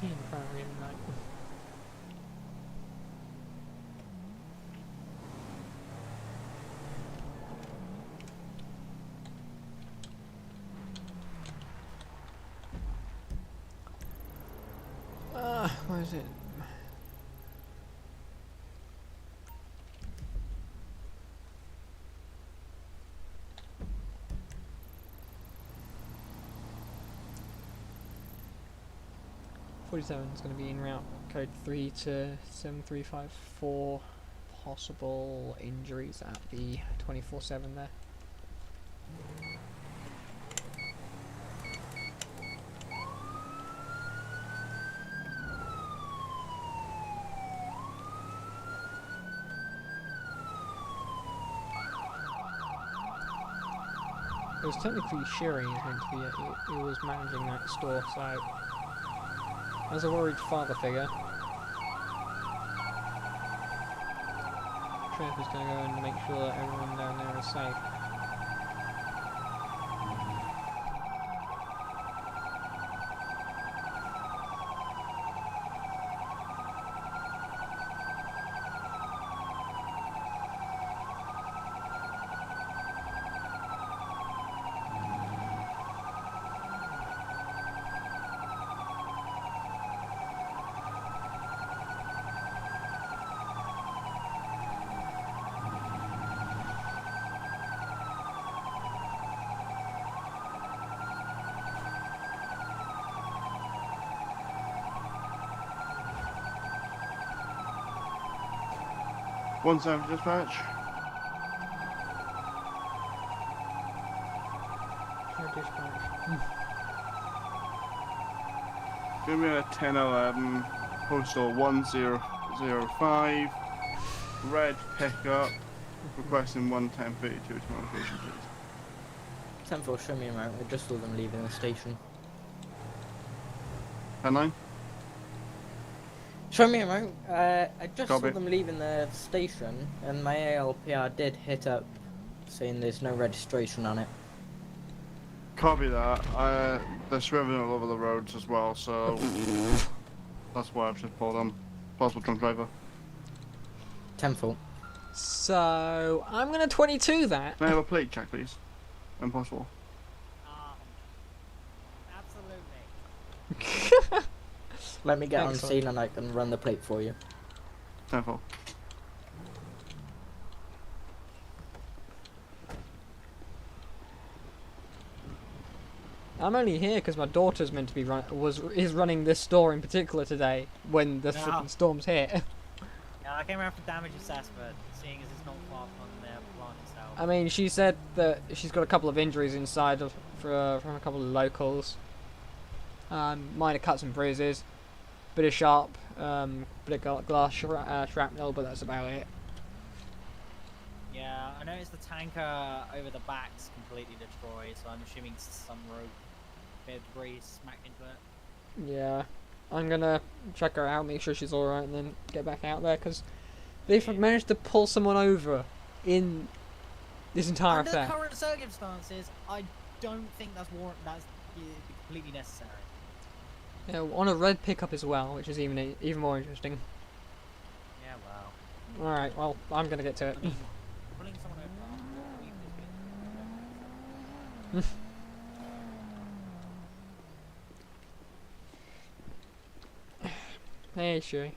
Key in front of me tonight. Where is it? Is going to be en route. Code 3 to 7354. Possible injuries at the 24/7 there. It was technically shearing is meant to be it was managing that store, so as a worried father figure, Sheriff is going to go and make sure that everyone down there is safe. One seven dispatch. Give me a 1011, postal 1005, red pickup, requesting 11032 to my location, please. 10-4, show me around. I just saw them leaving the station. 10-9? Show me around. I just Copy. saw them leaving the station, and my ALPR did hit up, saying there's no registration on it. Copy that. They're swerving all over the roads as well, so that's why I've just pulled on. Possible drunk driver. 10-4. So I'm gonna 22 that. Can I have a plate check, please? When possible. Absolutely. Let me get on Excellent. scene and I can run the plate for you. Careful. I'm only here because my daughter's meant to be is running this store in particular today when the freaking storms hit. Yeah, I came around for damage assessment, seeing as it's not far from their plant itself. I mean, she said that she's got a couple of injuries inside from a couple of locals. Minor cuts and bruises, bit of sharp, bit of glass shrapnel, but that's about it. Yeah, I noticed the tanker over the back's completely destroyed, so I'm assuming some rogue bit of debris smacked into it. Yeah, I'm gonna check her out, make sure she's alright, and then get back out there, because they've managed to pull someone over in this entire Under affair. current circumstances, I don't think that's completely necessary. Yeah, on a red pickup as well, which is even more interesting. Yeah, well. Alright, well, I'm gonna get to it. Pulling someone over. Hey, Shui.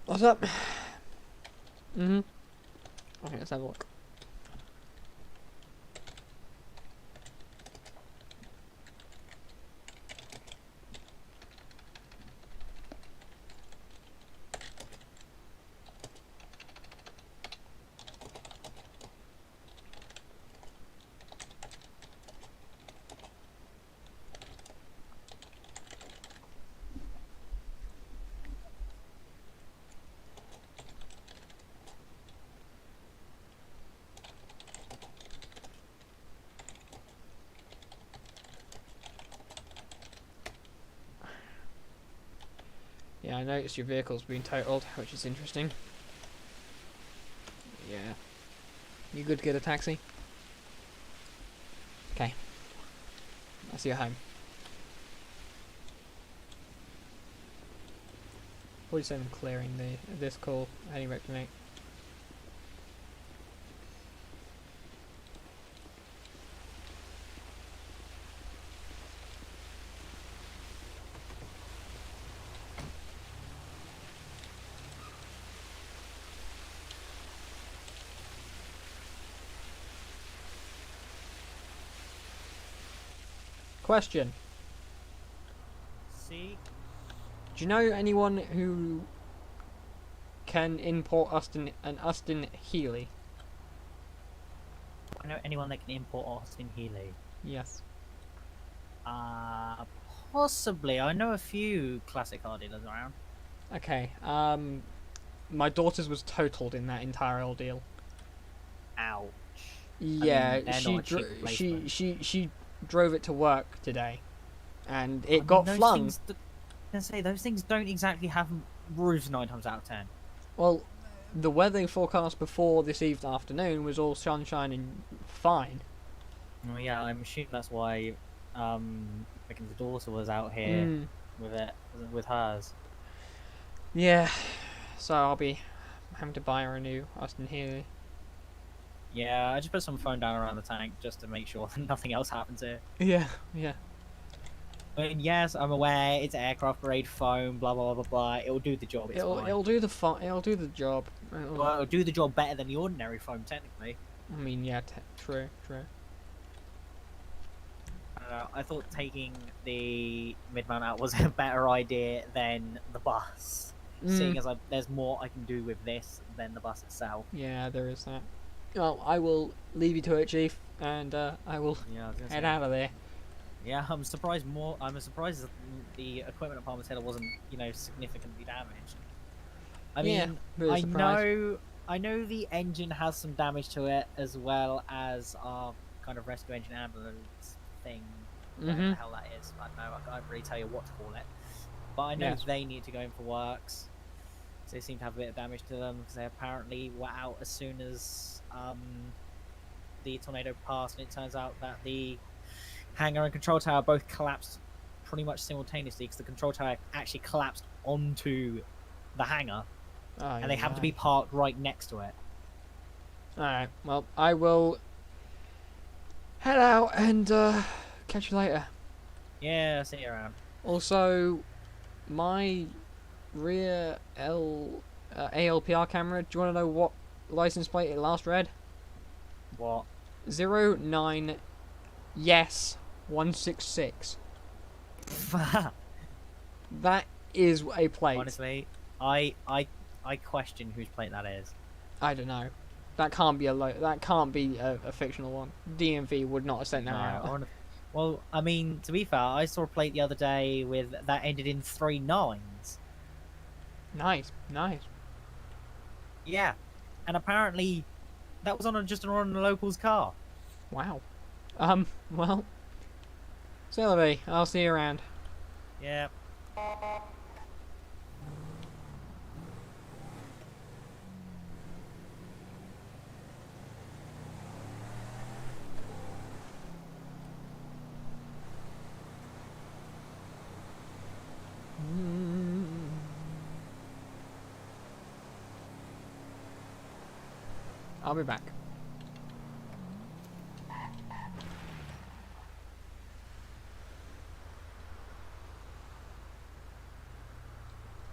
What's up? Okay, let's have a look. Yeah, I noticed your vehicle's been totaled, which is interesting. Yeah. You good to get a taxi? Okay. I'll see you home. What do you say I'm clearing this call? Heading back to Nate. Question. See? Do you know anyone who can import Austin Healy? I know anyone that can import Austin Healy. Yes. Possibly. I know a few classic car dealers around. Okay. My daughter's was totaled in that entire ordeal. Ouch. Yeah, they're not a cheap replacement. she drove it to work today, and it got flung. Those things don't exactly have roofs 9 times out of 10. Well, the weather forecast before this afternoon was all sunshine and fine. Well, yeah, I'm assuming that's why Megan's daughter was out here with hers. Yeah, so I'll be having to buy her a new Austin Healy. Yeah, I just put some foam down around the tank just to make sure that nothing else happens here. Yeah, yeah. I mean, yes, I'm aware it's aircraft grade foam, blah blah blah blah. It'll do the job. It'll do the job. Well, it'll do the job better than the ordinary foam, technically. I mean, yeah, true. I don't know. I thought taking the mid-mount out was a better idea than the bus, seeing as there's more I can do with this than the bus itself. Yeah, there is that. Well, I will leave you to it, Chief, and I will head out of there. Yeah, I'm surprised that the equipment at Palmer's Hill wasn't, significantly damaged. I mean, I know the engine has some damage to it, as well as our kind of rescue engine ambulance thing. Whatever the hell that is. I don't know, I can't really tell you what to call it. But I know they need to go in for works. So they seem to have a bit of damage to them, because they apparently were out as soon as the tornado passed, and it turns out that the hangar and control tower both collapsed pretty much simultaneously, because the control tower actually collapsed onto the hangar, and they happened to be parked right next to it. Alright, well, I will head out and catch you later. Yeah, I'll see you around. Also, my rear ALPR camera, do you want to know what license plate it last read? What? 09 yes 166. That is a plate. Honestly, I question whose plate that is. I don't know. That can't be a fictional one. DMV would not have sent that out. Well, I mean, to be fair, I saw a plate the other day with that ended in 3 9s. Nice. Yeah, and apparently that was just on a local's car. Wow. Well, Sylvie, I'll see you around. Yeah. I'll be back.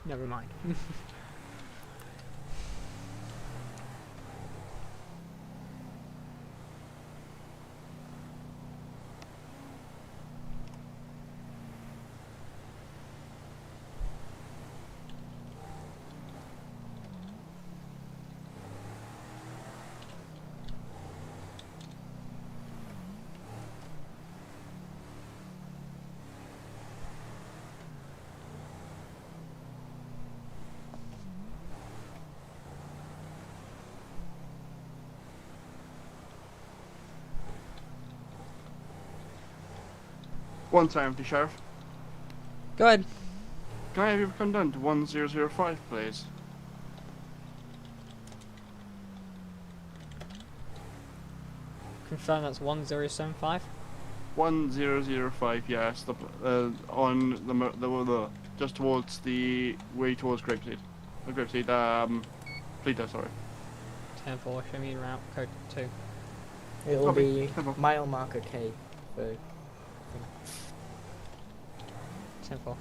Never mind. One time, the sheriff. Go ahead. Can I have you come down to 1005, please? Confirm that's 1075. 1005, yes. On the just towards the way towards Grapeseed. Grapeseed, Plita, sorry. 10-4, show me route code 2. It will Copy. be mile marker K for 10-4.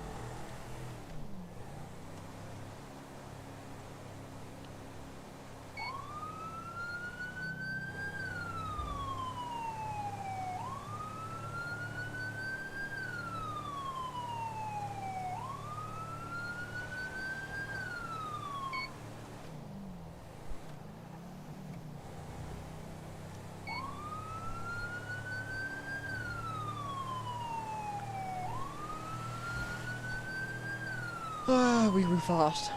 We move fast.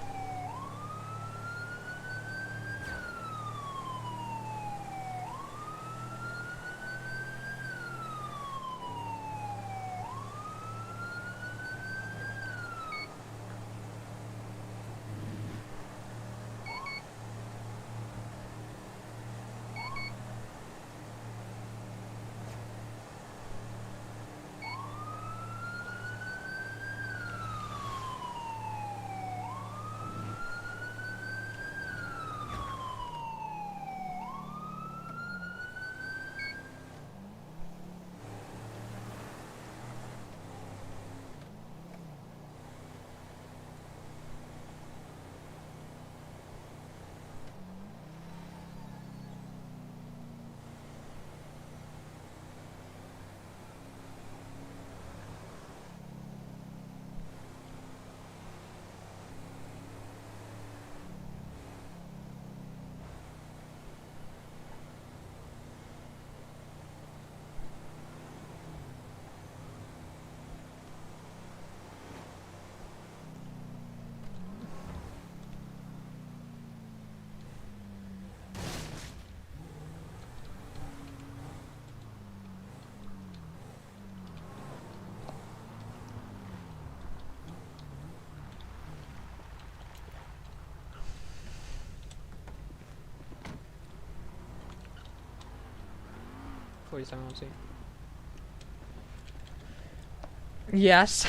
Yes.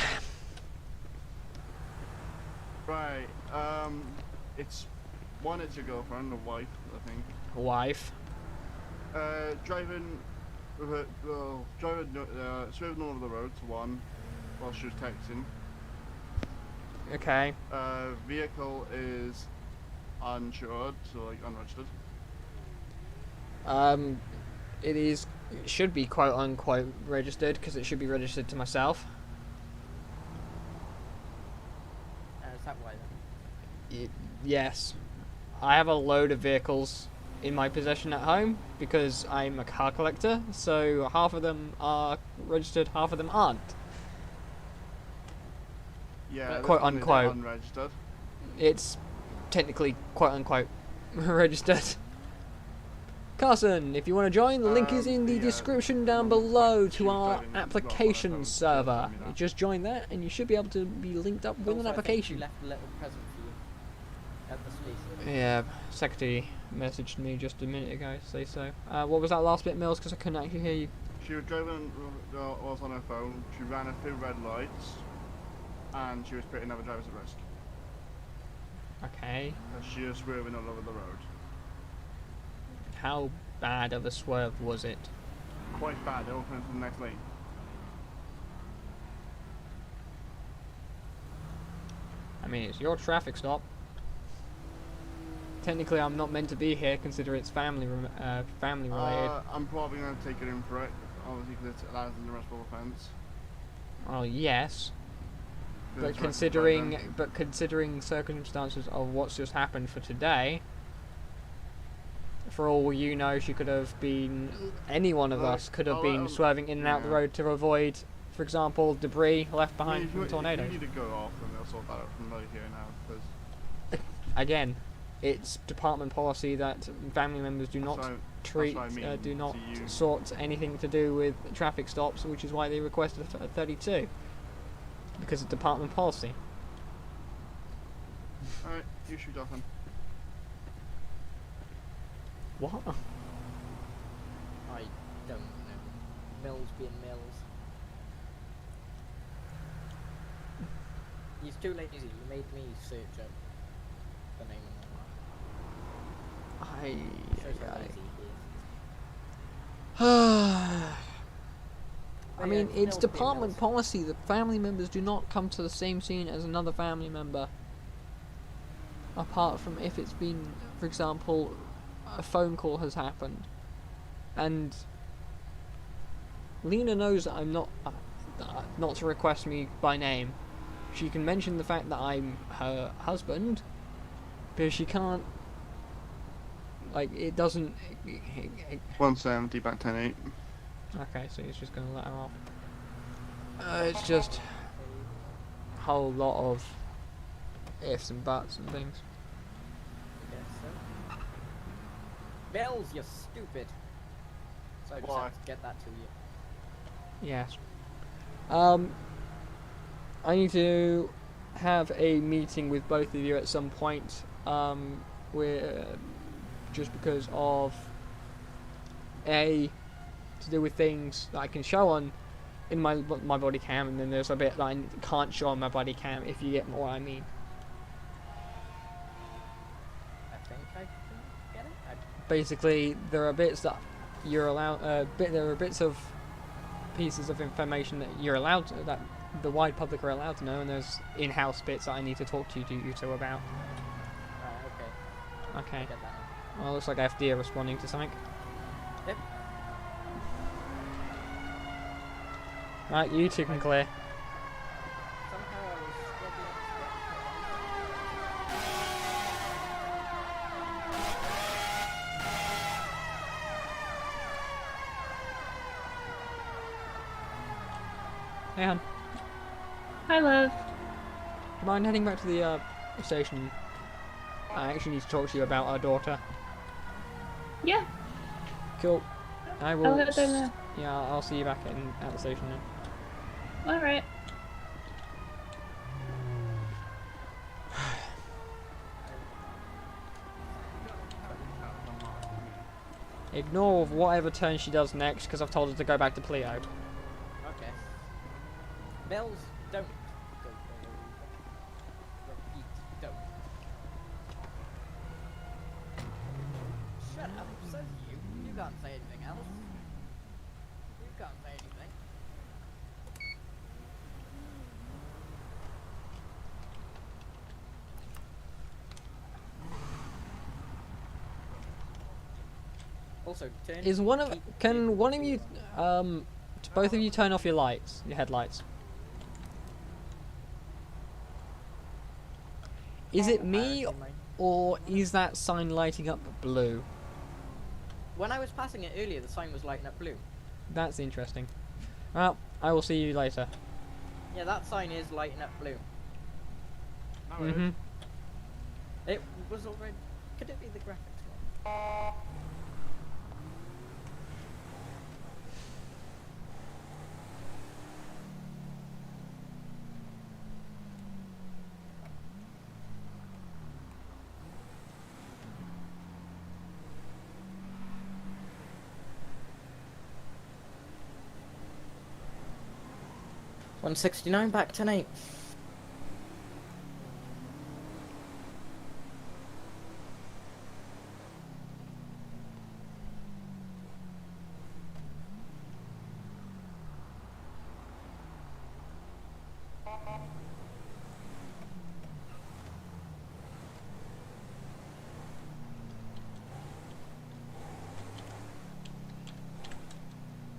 Right, it's it's your girlfriend or wife, I think. Wife. Driving, swerving over the road to one. while she was texting. Okay. Vehicle is uninsured, so like unregistered. It should be quote unquote registered because it should be registered to myself. Is that why then? Yes. I have a load of vehicles in my possession at home because I'm a car collector, so half of them are registered, half of them aren't. Yeah, Quote this one is unquote. unregistered. It's technically quote unquote registered. Carson, if you want to join, the link is in the description down below to our application server. You just join that and you should be able to be linked up with an Also, I think application. she left a little present for you at the station. Yeah, secretary messaged me just a minute ago to say so. What was that last bit, Mills? Because I couldn't actually hear you. She was driving, was on her phone. She ran a few red lights, and she was putting other drivers at risk. Okay. She was swerving all over the road. How bad of a swerve was it? Quite bad. They all went to the next lane. I mean, it's your traffic stop. Technically, I'm not meant to be here, considering it's family related. I'm probably going to take it in for it, obviously, because it's allows an arrestable offence. Well, yes. But considering circumstances of what's just happened for today, for all you know, she could have been, any one of us could have been swerving in and out the road to avoid, for example, debris left behind from tornadoes. You need to go off and they'll sort that out from right here now, because... Again, it's department policy that family members do not sort anything to do with traffic stops, which is why they requested a 32. Because of department policy. Alright, you shoot off then. What? I don't know. Mills being Mills. He's too lazy. You made me search up the name of the Shows how lazy he is. I mean, it's department policy that family members do not come to the same scene as another family member. Apart from if it's been, for example, a phone call has happened. And Lena knows that I'm not to request me by name. She can mention the fact that I'm her husband, but she can't, like, it doesn't... 170 back 10-8. Okay, so he's just going to let her off. It's just a whole lot of ifs and buts and things. Yes, sir. Mills, you're stupid. So I just have to get that to you. Yes. I need to have a meeting with both of you at some point. Just because of to do with things that I can show on in my body cam, and then there's a bit that I can't show on my body cam, if you get what I mean. I think I can get it. Basically, there are bits that you're allowed. There are bits of pieces of information that you're allowed to, that the wide public are allowed to know, and there's in-house bits that I need to talk to you two about. Okay. Okay. Get that now. Well, looks like FD are responding to something. Yep. Right, you two can clear. Somehow I was struggling Hey, hon. Hi, love. Do you mind heading back to the station? I actually need to talk to you about our daughter. Yeah. Cool. I will. I'll head there now. Yeah, I'll see you back at the station then. Alright. Ignore whatever turn she does next, because I've told her to go back to Pleo. Okay. Mills, don't go forward. Repeat, don't. Shut up, says you. You can't say anything else. You can't say anything. Also, turn. Is one of keep can the- one of you both of you turn off your lights, your headlights? Is it me Apparently mine. or is that sign lighting up blue? When I was passing it earlier, the sign was lighting up blue. That's interesting. Well, I will see you later. Yeah, that sign is lighting up blue. No, it is. Mm-hmm. It was already. Could it be the graphics one? $169 back tonight.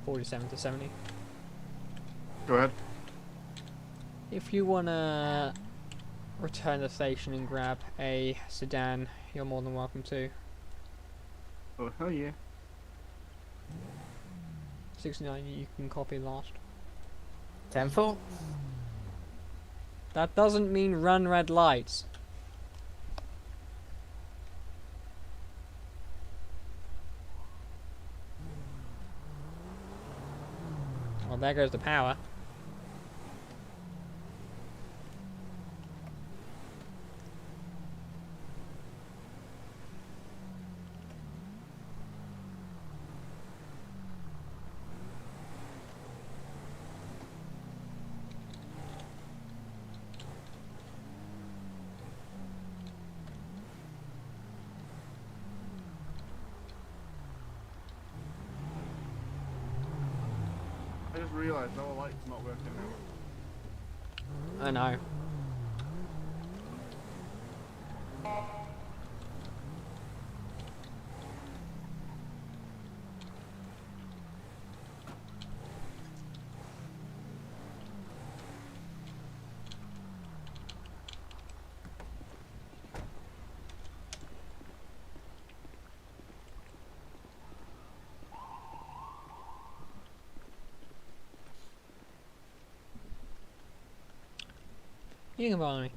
$47 to $70. Go ahead. If you wanna return to the station and grab a sedan, you're more than welcome to. Oh, hell yeah. 69, you can copy last. 10-4. That doesn't mean run red lights. Well, there goes the power. I just realised our light's not working now. I know. You can follow me.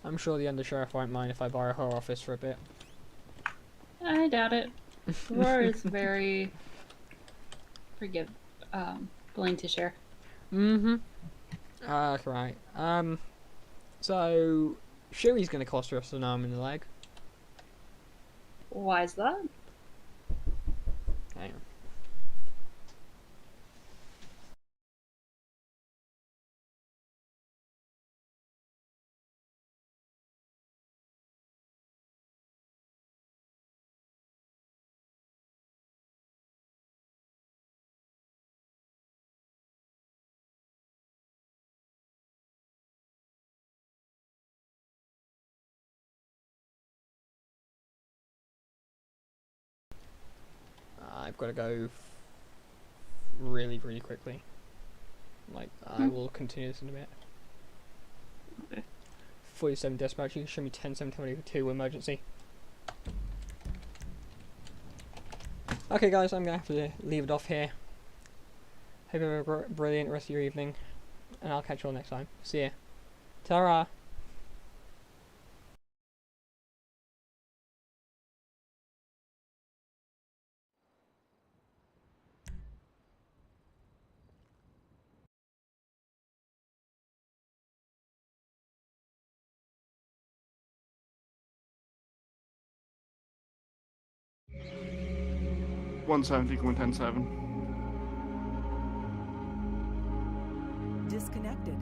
I'm sure the undersheriff won't mind if I borrow her office for a bit. I doubt it. Roar is very willing to share. Mm-hmm. That's right. So Sherry's gonna cost us an arm in the leg. Why is that? Hang on. I've got to go really, really quickly. Like, I will continue this in a bit. Okay. 47 dispatch, you can show me 10-7-22 emergency. Okay guys, I'm going to have to leave it off here. Hope you have a brilliant rest of your evening. And I'll catch you all next time. See ya. Ta-ra! $170 going 10-7. Disconnected.